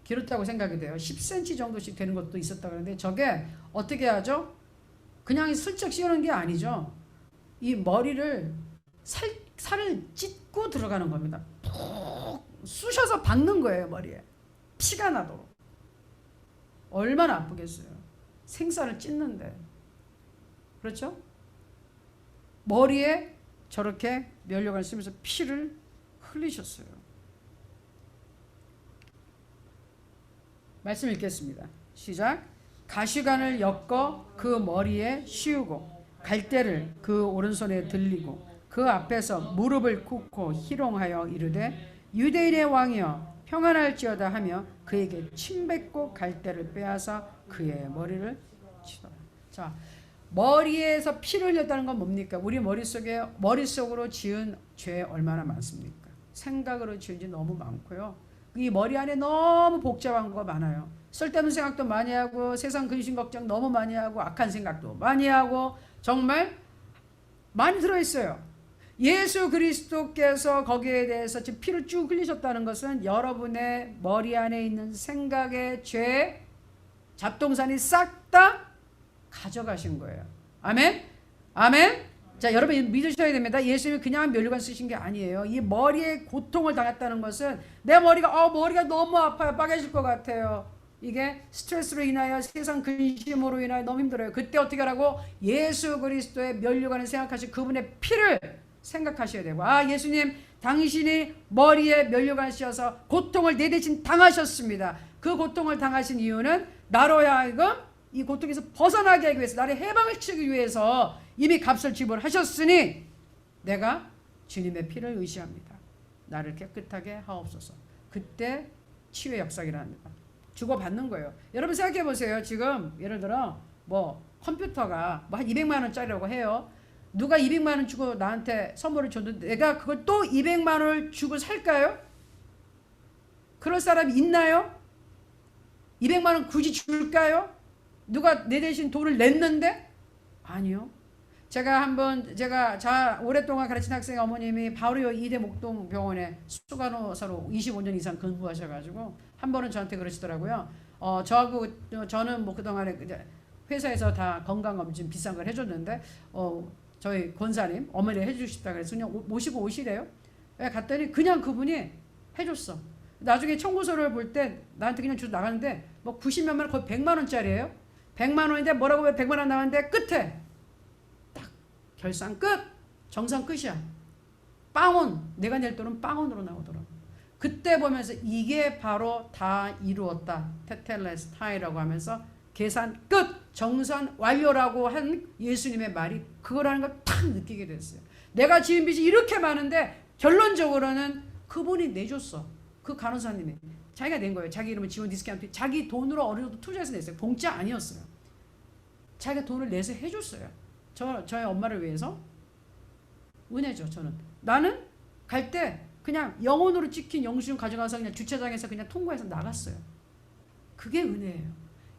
길었다고 생각이 돼요. 10cm 정도씩 되는 것도 있었다 그러는데 저게 어떻게 하죠? 그냥 슬쩍 씌우는 게 아니죠. 이 머리를 살을 찢고 들어가는 겁니다. 푹 쑤셔서 박는 거예요. 머리에 피가 나도록. 얼마나 아프겠어요. 생살을 찢는데. 그렇죠? 머리에 저렇게 면류관을 쓰면서 피를 흘리셨어요. 말씀 읽겠습니다. 시작. 가시관을 엮어 그 머리에 씌우고 갈대를 그 오른손에 들리고 그 앞에서 무릎을 꿇고 희롱하여 이르되 유대인의 왕이여 평안할지어다 하며 그에게 침뱉고 갈대를 빼앗아 그의 머리를 치더라. 자, 머리에서 피를 흘렸다는 건 뭡니까? 우리 머릿속으로 지은 죄 얼마나 많습니까? 생각으로 지은 죄 너무 많고요. 이 머리 안에 너무 복잡한 거 많아요. 쓸데없는 생각도 많이 하고 세상 근심 걱정 너무 많이 하고 악한 생각도 많이 하고 정말 많이 들어있어요. 예수 그리스도께서 거기에 대해서 지금 피를 쭉 흘리셨다는 것은 여러분의 머리 안에 있는 생각의 죄 잡동사니 싹 다 가져가신 거예요. 아멘? 아멘? 자, 여러분 믿으셔야 됩니다. 예수님이 그냥 면류관 쓰신 게 아니에요. 이 머리에 고통을 당했다는 것은 내 머리가 너무 아파요. 빠개질 것 같아요. 이게 스트레스로 인하여 세상 근심으로 인하여 너무 힘들어요. 그때 어떻게 하라고? 예수 그리스도의 면류관을 생각하시 그분의 피를 생각하셔야 되고, 아, 예수님 당신이 머리에 면류관을 씌워서 고통을 내 대신 당하셨습니다. 그 고통을 당하신 이유는 나로 하여금 이 고통에서 벗어나게 하기 위해서, 나를 해방을 시키기 위해서 이미 값을 지불하셨으니 내가 주님의 피를 의지합니다. 나를 깨끗하게 하옵소서. 그때 치유의 역사가 일어납니다. 주고받는 거예요. 여러분 생각해 보세요. 지금 예를 들어 뭐 컴퓨터가 뭐 한 200만 원짜리라고 해요. 누가 200만 원 주고 나한테 선물을 줬는데 내가 그걸 또 200만 원을 주고 살까요? 그럴 사람이 있나요? 200만 원 굳이 줄까요? 누가 내 대신 돈을 냈는데? 아니요. 제가 오랫동안 가르친 학생 어머님이 바로 이대 목동병원에 수간호사로 25년 이상 근무하셔가지고 한 번은 저한테 그러시더라고요. 저는 뭐 그동안에 회사에서 다 건강검진 비싼 걸 해줬는데 저희 권사님 어머니 해주시다 그래서 그냥 모시고 오시래요. 갔더니 그냥 그분이 해줬어. 나중에 청구서를 볼 때 나한테 그냥 주고 나가는데 뭐 90몇만 원, 거의 100만 원짜리예요. 100만 원인데 뭐라고 왜 100만 원 나왔는데 끝에 딱 결산 끝, 정산 끝이야. 빵원, 내가 낼 돈은 빵원으로 나오더라. 그때 보면서 이게 바로 다 이루었다. 테텔레스타이라고 하면서 계산 끝, 정산 완료라고 한 예수님의 말이 그거라는 걸 탁 느끼게 됐어요. 내가 지은 빚이 이렇게 많은데 결론적으로는 그분이 내줬어. 그 간호사님이 자기가 낸 거예요. 자기 이름은 지원 디스카운트, 자기 돈으로 어느 정도 투자해서 냈어요. 공짜 아니었어요. 자기가 돈을 내서 해줬어요. 저의 엄마를 위해서. 은혜죠. 나는 갈 때 그냥 영혼으로 찍힌 영수증 가져가서 그냥 주차장에서 그냥 통과해서 나갔어요. 그게 은혜예요.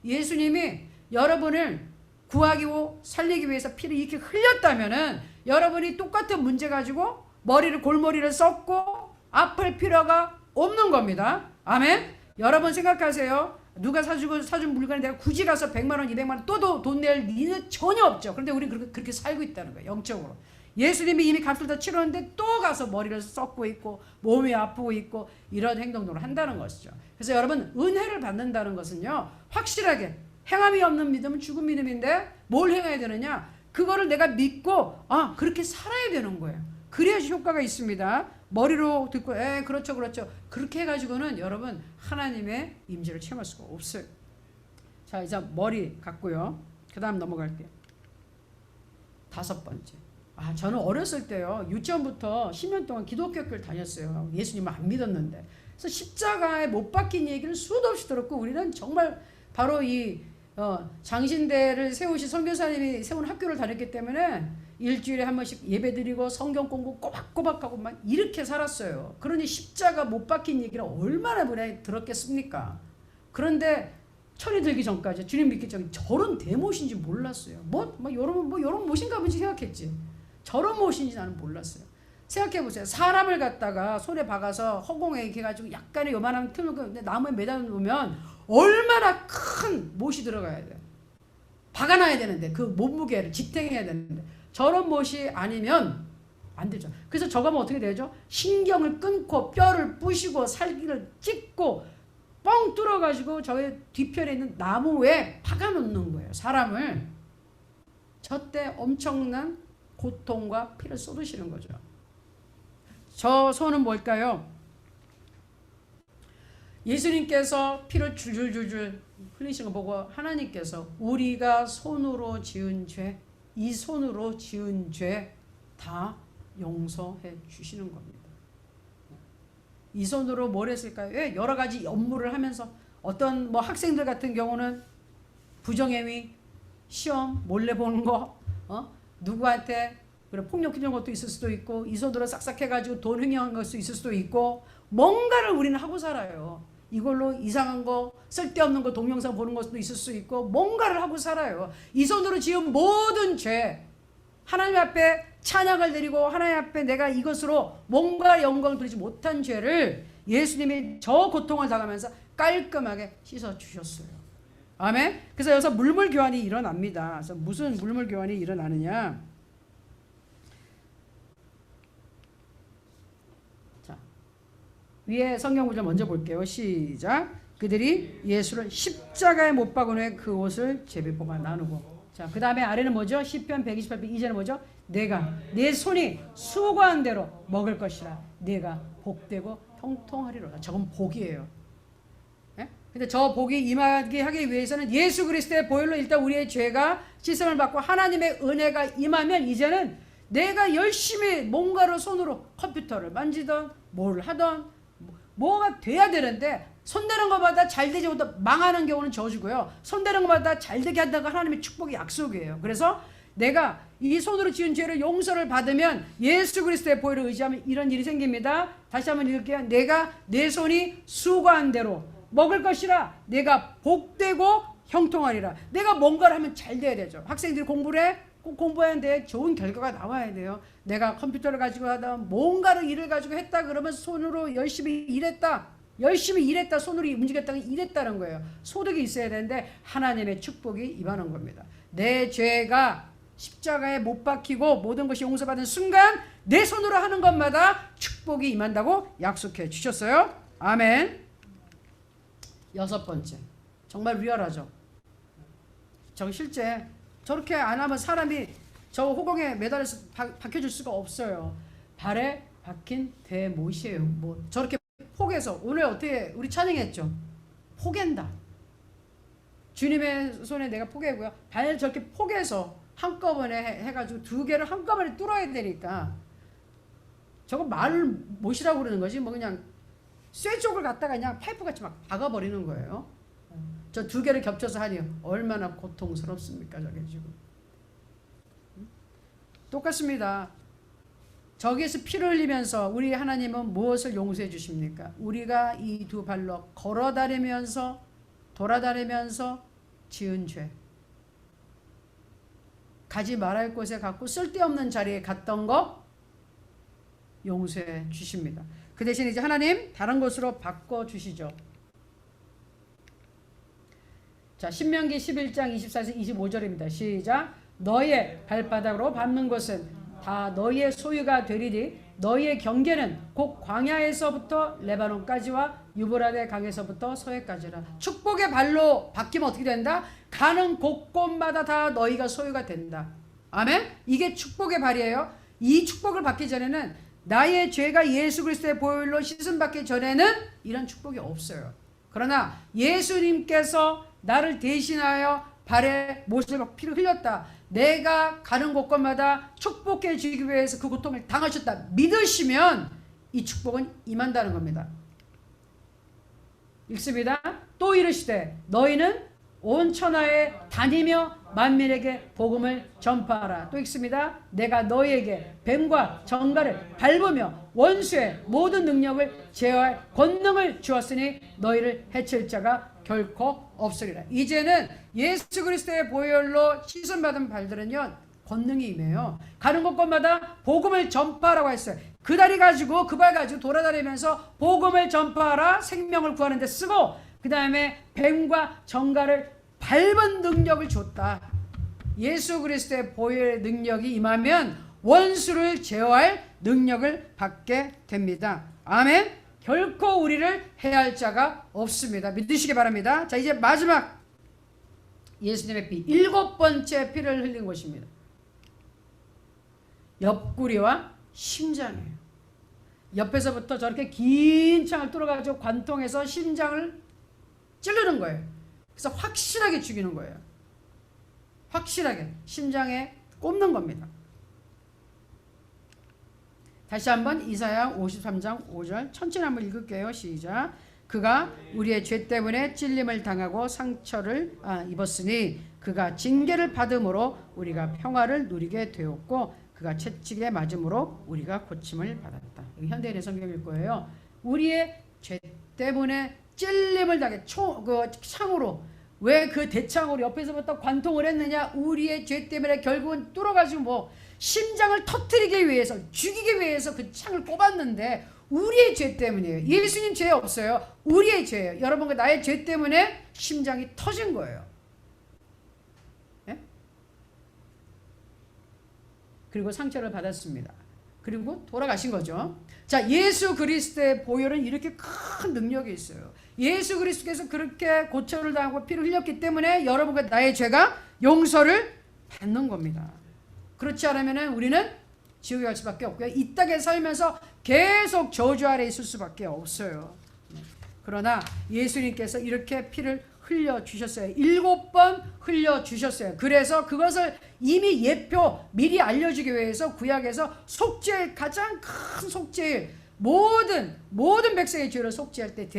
예수님이 여러분을 구하고 살리기 위해서 피를 이렇게 흘렸다면은 여러분이 똑같은 문제 가지고 머리를 골머리를 썩고 아플 필요가 없는 겁니다. 아멘. 여러분 생각하세요. 누가 사준 물건에 내가 굳이 가서 100만 원, 200만 원 또 돈 낼 일은 전혀 없죠. 그런데 우리는 그렇게 살고 있다는 거예요. 영적으로. 예수님이 이미 값을 다 치렀는데 또 가서 머리를 썩고 있고 몸이 아프고 있고 이런 행동들을 한다는 것이죠. 그래서 여러분 은혜를 받는다는 것은요. 확실하게 행함이 없는 믿음은 죽은 믿음인데 뭘 행해야 되느냐? 그거를 내가 믿고 그렇게 살아야 되는 거예요. 그래야지 효과가 있습니다. 머리로 듣고 그렇죠 그렇죠 그렇게 해가지고는 여러분 하나님의 임재를 체험할 수가 없어요. 자 이제 머리 갔고요. 그 다음 넘어갈게요. 5번째. 저는 어렸을 때요 유치원부터 10년 동안 기독교 학교를 다녔어요. 예수님을 안 믿었는데. 그래서 십자가에 못 박힌 얘기를 수도 없이 들었고 우리는 정말 바로 이 장신대를 세우신 선교사님이 세운 학교를 다녔기 때문에 일주일에 한 번씩 예배드리고 성경 공부 꼬박꼬박하고 막 이렇게 살았어요. 그러니 십자가 못 박힌 얘기를 얼마나 많이 들었겠습니까? 그런데 철이 들기 전까지 주님 믿기 전에 저런 대못인지 몰랐어요. 요런 못인가 보지 생각했지. 저런 못인지 나는 몰랐어요. 생각해보세요. 사람을 갖다가 손에 박아서 허공에 이렇게 해가지고 약간의 요만한 틈을 나무에 매달아 놓으면 얼마나 큰 못이 들어가야 돼요. 박아놔야 되는데 그 몸무게를 지탱해야 되는데 저런 못이 아니면 안 되죠. 그래서 저거 하면 어떻게 되죠? 신경을 끊고 뼈를 부시고 살기를 찢고 뻥 뚫어가지고 저의 뒤편에 있는 나무에 박아놓는 거예요. 사람을. 저때 엄청난 고통과 피를 쏟으시는 거죠. 저 손은 뭘까요? 예수님께서 피를 줄줄줄줄 흘리신 거 보고 하나님께서 우리가 손으로 지은 죄, 이 손으로 지은 죄 다 용서해 주시는 겁니다. 이 손으로 뭘 했을까요? 여러 가지 업무를 하면서 어떤 학생들 같은 경우는 부정행위, 시험 몰래 보는 거, 누구한테 폭력적인 것도 있을 수도 있고 이 손으로 싹싹 해가지고 돈 횡령한 것도 있을 수도 있고 뭔가를 우리는 하고 살아요. 이걸로 이상한 거 쓸데없는 거 동영상 보는 것도 있을 수 있고 뭔가를 하고 살아요. 이 손으로 지은 모든 죄 하나님 앞에 찬양을 드리고 하나님 앞에 내가 이것으로 뭔가 영광을 드리지 못한 죄를 예수님이 저 고통을 당하면서 깔끔하게 씻어주셨어요. 아멘. 그래서 여기서 물물교환이 일어납니다. 그래서 무슨 물물교환이 일어나느냐. 자, 위에 성경 구절 먼저 볼게요. 시작. 그들이 예수를 십자가에 못 박은 후에 그 옷을 제비 뽑아 나누고. 자, 그 다음에 아래는 뭐죠? 시편 128편 2절은 뭐죠? 내가 내 손이 수고한 대로 먹을 것이라 내가 복되고 형통하리로다. 저건 복이에요. 예? 근데 저 복이 임하게 하기 위해서는 예수 그리스도의 보혈로 일단 우리의 죄가 씻음을 받고 하나님의 은혜가 임하면 이제는 내가 열심히 뭔가를 손으로 컴퓨터를 만지던 뭘 하던 뭐가 돼야 되는데 손대는 것마다 잘 되지 못하고 망하는 경우는 저주고요. 손대는 것마다 잘 되게 한다가 하나님의 축복이 약속이에요. 그래서 내가 이 손으로 지은 죄를 용서를 받으면 예수 그리스도의 보혈을 의지하면 이런 일이 생깁니다. 다시 한번 읽을게요. 내가 내 손이 수고한 대로 먹을 것이라 내가 복되고 형통하리라. 내가 뭔가를 하면 잘 돼야 되죠. 학생들이 공부를 해. 꼭 공부해야 하는데 좋은 결과가 나와야 돼요. 내가 컴퓨터를 가지고 하다 뭔가를 일을 가지고 했다 그러면 손으로 열심히 일했다. 손으로 움직였다는 일했다는 거예요. 소득이 있어야 되는데 하나님의 축복이 임하는 겁니다. 내 죄가 십자가에 못 박히고 모든 것이 용서받은 순간 내 손으로 하는 것마다 축복이 임한다고 약속해 주셨어요. 아멘. 6번째. 정말 리얼하죠. 저 실제 저렇게 안 하면 사람이 저 호공에 매달려서 박혀줄 수가 없어요. 발에 박힌 대못이에요. 저렇게 포개서 오늘 어떻게 우리 찬양했죠? 포갠다. 주님의 손에 내가 포개고요. 발 저렇게 포개서 한꺼번에 해가지고 2개를 한꺼번에 뚫어야 되니까 저거 말을 못이라고 그러는 거지 그냥 쇠 쪽을 갖다가 그냥 파이프같이 막 박아버리는 거예요. 저 2개를 겹쳐서 하니 얼마나 고통스럽습니까 저게 지금. 똑같습니다. 저기에서 피를 흘리면서 우리 하나님은 무엇을 용서해 주십니까? 우리가 이 2 발로 걸어다니면서 돌아다니면서 지은 죄, 가지 말할 곳에 갔고 쓸데없는 자리에 갔던 거 용서해 주십니다. 그 대신 이제 하나님 다른 것으로 바꿔주시죠. 자, 신명기 11장 24에서 25절입니다. 시작. 너의 발바닥으로 밟는 것은 다 너희의 소유가 되리니 너희의 경계는 곧 광야에서부터 레바논까지와 유브라데 강에서부터 서해까지라. 축복의 발로 바뀌면 어떻게 된다? 가는 곳곳마다 다 너희가 소유가 된다. 아멘? 이게 축복의 발이에요. 이 축복을 받기 전에는 나의 죄가 예수 그리스도의 보혈로 씻음받기 전에는 이런 축복이 없어요. 그러나 예수님께서 나를 대신하여 발에 못을 피를 흘렸다. 내가 가는 곳곳마다 축복해 주기 위해서 그 고통을 당하셨다. 믿으시면 이 축복은 임한다는 겁니다. 읽습니다. 또 이르시되 너희는 온 천하에 다니며 만민에게 복음을 전파하라. 또 읽습니다. 내가 너희에게 뱀과 정갈을 밟으며 원수의 모든 능력을 제어할 권능을 주었으니 너희를 해칠 자가 결코 없으리라. 이제는 예수 그리스도의 보혈로 씻음받은 발들은요 권능이 임해요. 가는 곳곳마다 복음을 전파하라고 했어요. 그 다리 가지고 그 발 가지고 돌아다니면서 복음을 전파하라. 생명을 구하는 데 쓰고 그 다음에 뱀과 정갈을 밟은 능력을 줬다. 예수 그리스도의 보혈의 능력이 임하면 원수를 제어할 능력을 받게 됩니다. 아멘. 결코 우리를 해할 자가 없습니다. 믿으시기 바랍니다. 자, 이제 마지막 예수님의 피, 7번째 피를 흘린 곳입니다. 옆구리와 심장이에요. 옆에서부터 저렇게 긴 창을 뚫어가지고 관통해서 심장을 찌르는 거예요. 그래서 확실하게 죽이는 거예요. 확실하게 심장에 꼽는 겁니다. 다시 한번 이사야 53장 5절 천천히 한번 읽을게요. 시작. 그가 우리의 죄 때문에 찔림을 당하고 상처를 입었으니 그가 징계를 받음으로 우리가 평화를 누리게 되었고 그가 채찍에 맞음으로 우리가 고침을 받았다. 여기 현대인의 성경일 거예요. 우리의 죄 때문에 찔림을 당해 그 창으로 왜 그 대창으로 옆에서부터 관통을 했느냐? 우리의 죄 때문에 결국은 뚫어가지고 뭐 심장을 터뜨리기 위해서 죽이기 위해서 그 창을 꼽았는데 우리의 죄 때문이에요. 예수님 죄 없어요. 우리의 죄예요. 여러분과 나의 죄 때문에 심장이 터진 거예요. 네? 그리고 상처를 받았습니다. 그리고 돌아가신 거죠. 자, 예수 그리스도의 보혈은 이렇게 큰 능력이 있어요. 예수 그리스도께서 그렇게 고초를 당하고 피를 흘렸기 때문에 여러분과 나의 죄가 용서를 받는 겁니다. 그렇지 않으면 우리는 지옥에 갈 수밖에 없고요. 이 땅에 살면서 계속 저주 아래 있을 수밖에 없어요. 그러나 예수님께서 이렇게 피를 흘려주셨어요. 7번 흘려주셨어요. 그래서 그것을 이미 예표 미리 알려주기 위해서 구약에서 속죄일, 가장 큰 속죄일, 모든 백성의 죄를 속죄할 때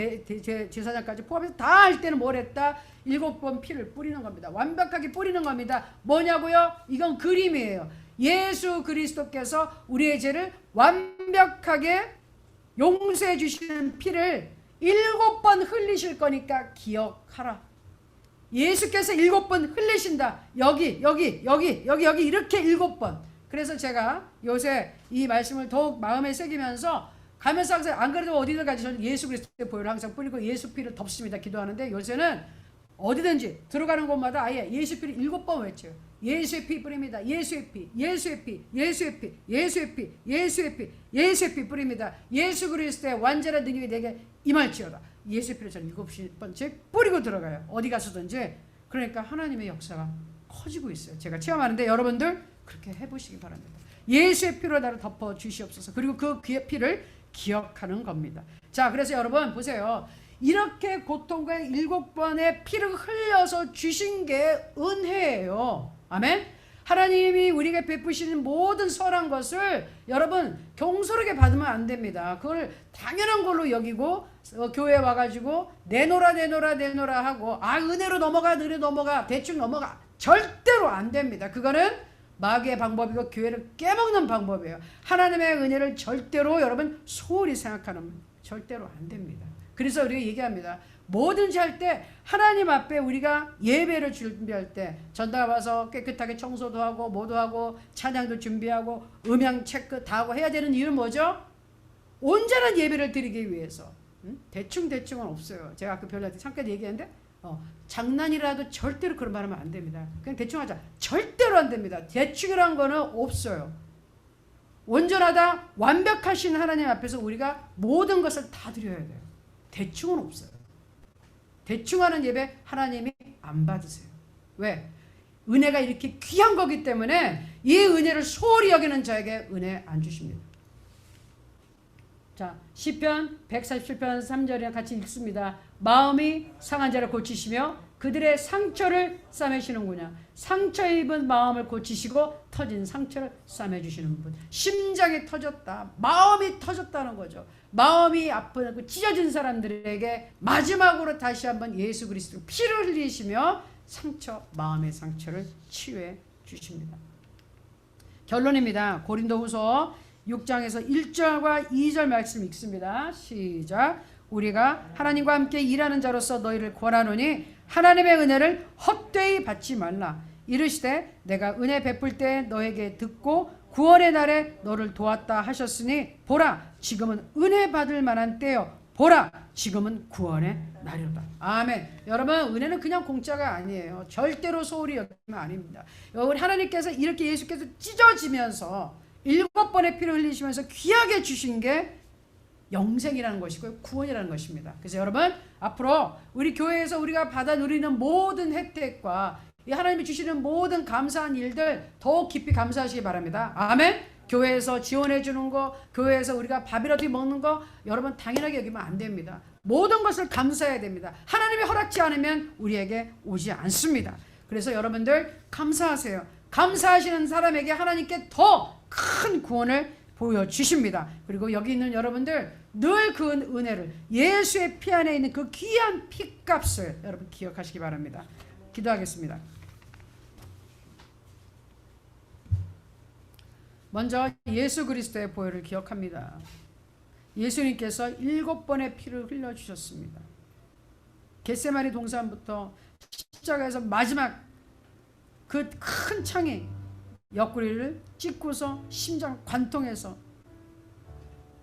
제사장까지 포함해서 다 할 때는 뭘 했다? 7번 피를 뿌리는 겁니다. 완벽하게 뿌리는 겁니다. 뭐냐고요? 이건 그림이에요. 예수 그리스도께서 우리의 죄를 완벽하게 용서해 주시는 피를 7번 흘리실 거니까 기억하라. 예수께서 7번 흘리신다. 여기 이렇게 7번. 그래서 제가 요새 이 말씀을 더욱 마음에 새기면서 가면서 항상 안 그래도 어디든 가지 저는 예수 그리스도의 보혈을 항상 뿌리고 예수 피를 덮습니다. 기도하는데 요새는 어디든지 들어가는 곳마다 아예 예수 피를 7번 외쳐요. 예수의 피 뿌립니다. 예수의 피, 예수의 피, 예수의 피, 예수의 피, 예수의 피, 예수의 피 뿌립니다. 예수 그리스도의 완전한 능력이 내게 임할지어다. 예수의 피를 저는 7번째 뿌리고 들어가요. 어디 가서든지. 그러니까 하나님의 역사가 커지고 있어요. 제가 체험하는데 여러분들 그렇게 해보시기 바랍니다. 예수의 피로 나를 덮어 주시옵소서. 그리고 그 피를 기억하는 겁니다. 자, 그래서 여러분 보세요. 이렇게 고통과 7번의 피를 흘려서 주신 게 은혜예요. 아멘. 하나님이 우리에게 베푸시는 모든 선한 것을 여러분 경솔하게 받으면 안 됩니다. 그걸 당연한 걸로 여기고 교회에 와가지고 내놓으라 하고 은혜로 넘어가 대충 넘어가 절대로 안 됩니다. 그거는 마귀의 방법이고 교회를 깨먹는 방법이에요. 하나님의 은혜를 절대로 여러분 소홀히 생각하는 절대로 안 됩니다. 그래서 우리가 얘기합니다. 뭐든지 할 때 하나님 앞에 우리가 예배를 준비할 때 전당 와서 깨끗하게 청소도 하고 뭐도 하고 찬양도 준비하고 음향 체크 다 하고 해야 되는 이유는 뭐죠? 온전한 예배를 드리기 위해서. 대충은 없어요. 제가 아까 별나한테 잠깐 얘기했는데 장난이라도 절대로 그런 말 하면 안 됩니다. 그냥 대충 하자. 절대로 안 됩니다. 대충이라는 거는 없어요. 온전하다 완벽하신 하나님 앞에서 우리가 모든 것을 다 드려야 돼요. 대충은 없어요. 대충 하는 예배 하나님이 안 받으세요. 왜? 은혜가 이렇게 귀한 거기 때문에 이 은혜를 소홀히 여기는 자에게 은혜 안 주십니다. 자, 시편 147편 3절에 같이 읽습니다. 마음이 상한 자를 고치시며 그들의 상처를 싸매시는구나. 상처 입은 마음을 고치시고 터진 상처를 싸매주시는 분. 심장이 터졌다. 마음이 터졌다는 거죠. 마음이 아프고 찢어진 사람들에게 마지막으로 다시 한번 예수 그리스도 피를 흘리시며 마음의 상처를 치유해 주십니다. 결론입니다. 고린도후서 6장에서 1절과 2절 말씀 읽습니다. 시작. 우리가 하나님과 함께 일하는 자로서 너희를 권하노니 하나님의 은혜를 헛되이 받지 말라. 이르시되 내가 은혜 베풀 때 너에게 듣고 구원의 날에 너를 도왔다 하셨으니 보라 지금은 은혜 받을 만한 때요 보라 지금은 구원의 날이로다. 아멘. 여러분 은혜는 그냥 공짜가 아니에요. 절대로 소홀히 여기면 아닙니다. 여러분 하나님께서 이렇게 예수께서 찢어지면서 7번의 피를 흘리시면서 귀하게 주신 게 영생이라는 것이고요. 구원이라는 것입니다. 그래서 여러분 앞으로 우리 교회에서 우리가 받아 누리는 모든 혜택과 이 하나님이 주시는 모든 감사한 일들 더욱 깊이 감사하시기 바랍니다. 아멘. 교회에서 지원해 주는 거, 교회에서 우리가 밥이라도 먹는 거 여러분 당연하게 여기면 안 됩니다. 모든 것을 감사해야 됩니다. 하나님이 허락지 않으면 우리에게 오지 않습니다. 그래서 여러분들 감사하세요. 감사하시는 사람에게 하나님께 더 큰 구원을 보여주십니다. 그리고 여기 있는 여러분들 늘 그 은혜를 예수의 피 안에 있는 그 귀한 피값을 여러분 기억하시기 바랍니다. 기도하겠습니다. 먼저 예수 그리스도의 보혈을 기억합니다. 예수님께서 7번의 피를 흘려주셨습니다. 겟세마니 동산부터 십자가에서 마지막 그 큰 창에 옆구리를 찢고서 심장 관통해서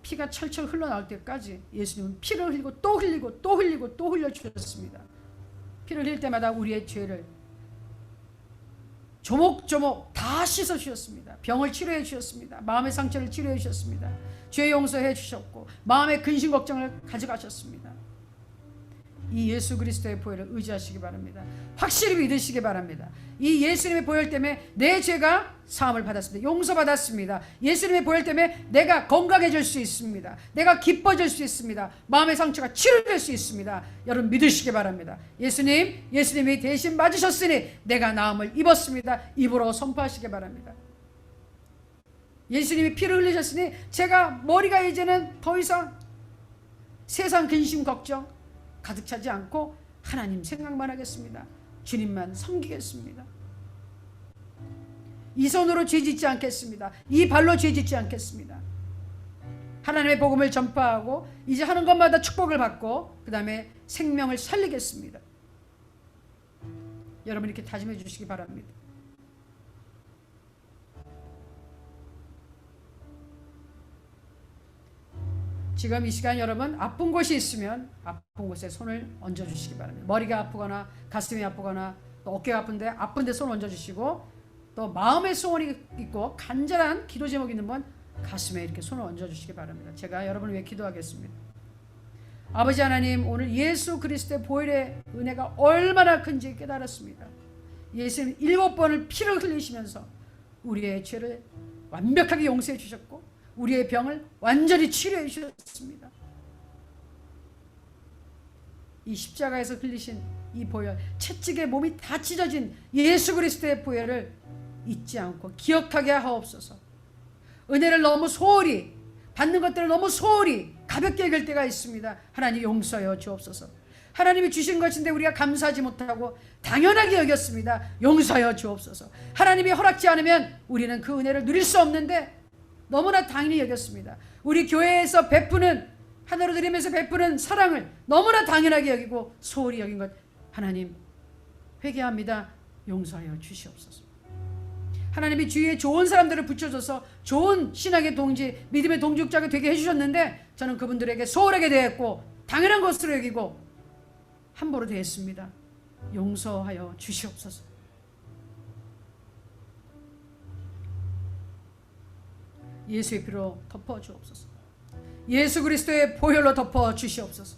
피가 철철 흘러나올 때까지 예수님은 피를 흘리고 또 흘리고 또 흘리고 또 흘려주셨습니다. 피를 흘릴 때마다 우리의 죄를 조목조목 다 씻어주셨습니다. 병을 치료해 주셨습니다. 마음의 상처를 치료해 주셨습니다. 죄 용서해 주셨고 마음의 근심 걱정을 가져가셨습니다. 이 예수 그리스도의 보혈을 의지하시기 바랍니다. 확실히 믿으시기 바랍니다. 이 예수님의 보혈 때문에 내 죄가 사함을 받았습니다. 용서받았습니다. 예수님의 보혈 때문에 내가 건강해질 수 있습니다. 내가 기뻐질 수 있습니다. 마음의 상처가 치료될 수 있습니다. 여러분 믿으시기 바랍니다. 예수님이 대신 맞으셨으니 내가 나음을 입었습니다. 입으로 선포하시기 바랍니다. 예수님이 피를 흘리셨으니 제가 머리가 이제는 더 이상 세상 근심 걱정 가득 차지 않고 하나님 생각만 하겠습니다. 주님만 섬기겠습니다. 이 손으로 죄짓지 않겠습니다. 이 발로 죄짓지 않겠습니다. 하나님의 복음을 전파하고 이제 하는 것마다 축복을 받고 그 다음에 생명을 살리겠습니다. 여러분 이렇게 다짐해 주시기 바랍니다. 지금 이 시간 여러분 아픈 곳이 있으면 아픈 곳에 손을 얹어주시기 바랍니다. 머리가 아프거나 가슴이 아프거나 또 어깨가 아픈데 손 얹어주시고 또 마음의 소원이 있고 간절한 기도 제목이 있는 분 가슴에 이렇게 손을 얹어주시기 바랍니다. 제가 여러분을 위해 기도하겠습니다. 아버지 하나님 오늘 예수 그리스도의 보혈의 은혜가 얼마나 큰지 깨달았습니다. 예수님 7번을 피를 흘리시면서 우리의 죄를 완벽하게 용서해 주셨고 우리의 병을 완전히 치료해 주셨습니다. 이 십자가에서 흘리신 이 보혈, 채찍에 몸이 다 찢어진 예수 그리스도의 보혈을 잊지 않고 기억하게 하옵소서. 은혜를 너무 소홀히 받는 것들을 너무 소홀히 가볍게 여길 때가 있습니다. 하나님 용서하여 주옵소서. 하나님이 주신 것인데 우리가 감사하지 못하고 당연하게 여겼습니다. 용서하여 주옵소서. 하나님이 허락지 않으면 우리는 그 은혜를 누릴 수 없는데 너무나 당연히 여겼습니다. 우리 교회에서 베푸는 하나로 드리면서 베푸는 사랑을 너무나 당연하게 여기고 소홀히 여긴 것 하나님 회개합니다. 용서하여 주시옵소서. 하나님이 주위에 좋은 사람들을 붙여줘서 좋은 신학의 동지 믿음의 동족자가 되게 해주셨는데 저는 그분들에게 소홀하게 대했고 당연한 것으로 여기고 함부로 대했습니다. 용서하여 주시옵소서. 예수의 피로 덮어 주옵소서. 예수 그리스도의 보혈로 덮어 주시옵소서.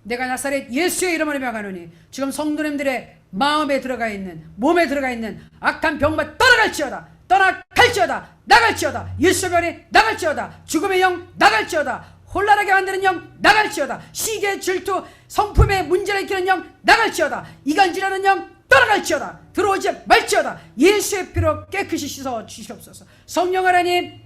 내가 나사렛 예수의 이름으로 명하노니 지금 성도님들의 마음에 들어가 있는, 몸에 들어가 있는 악한 병만 떠나갈지어다. 떠나갈지어다. 나갈지어다. 예수병이 나갈지어다. 죽음의 영 나갈지어다. 혼란하게 만드는 영 나갈지어다. 시기의 질투, 성품의 문제를 일으키는 영 나갈지어다. 이간질하는 영 떠나갈지어다. 들어오지 말지어다. 예수의 피로 깨끗이 씻어 주시옵소서. 성령 하나님,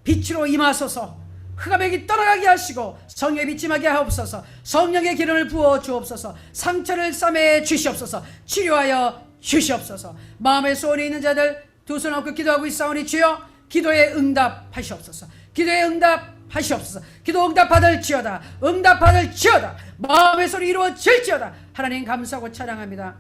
빛으로 임하소서. 흑암의 떠나가게 하시고 성령의 빛 임하게 하옵소서. 성령의 기름을 부어 주옵소서. 상처를 싸매 주시옵소서. 치료하여 주시옵소서. 마음의 소원이 있는 자들 두 손 얹고 기도하고 있사오니 주여 기도에 응답하시옵소서. 기도에 응답하시옵소서. 기도 응답받을지어다. 응답받을지어다. 마음의 소리 이루어질지어다. 하나님 감사하고 찬양합니다.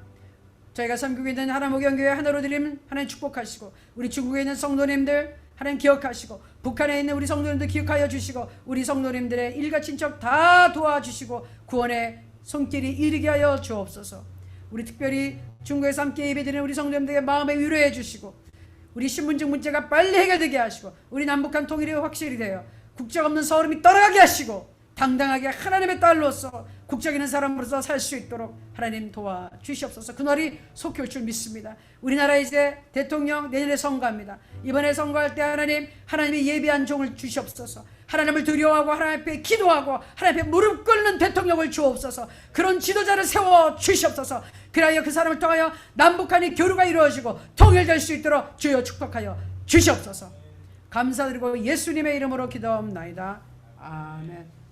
저희가 섬기고 있는 하나목영교회 하나로 드림 하나님 축복하시고, 우리 중국에 있는 성도님들 하나님 기억하시고, 북한에 있는 우리 성도님들 기억하여 주시고, 우리 성도님들의 일가 친척 다 도와주시고 구원의 손길이 이르게 하여 주옵소서. 우리 특별히 중국에서 함께 예배드리는 우리 성도님들의 마음에 위로해 주시고, 우리 신분증 문제가 빨리 해결되게 하시고, 우리 남북한 통일이 확실히 되어 국적 없는 서울음이 떠나가게 하시고, 당당하게 하나님의 딸로서 국적 있는 사람으로서 살 수 있도록 하나님 도와주시옵소서. 그날이 속히 올 줄 믿습니다. 우리나라 이제 대통령 내년에 선거합니다. 이번에 선거할 때 하나님이 예비한 종을 주시옵소서. 하나님을 두려워하고 하나님 앞에 기도하고 하나님 앞에 무릎 꿇는 대통령을 주옵소서. 그런 지도자를 세워 주시옵소서. 그리하여 그 사람을 통하여 남북한의 교류가 이루어지고 통일될 수 있도록 주여 축복하여 주시옵소서. 감사드리고 예수님의 이름으로 기도합나이다. 아멘.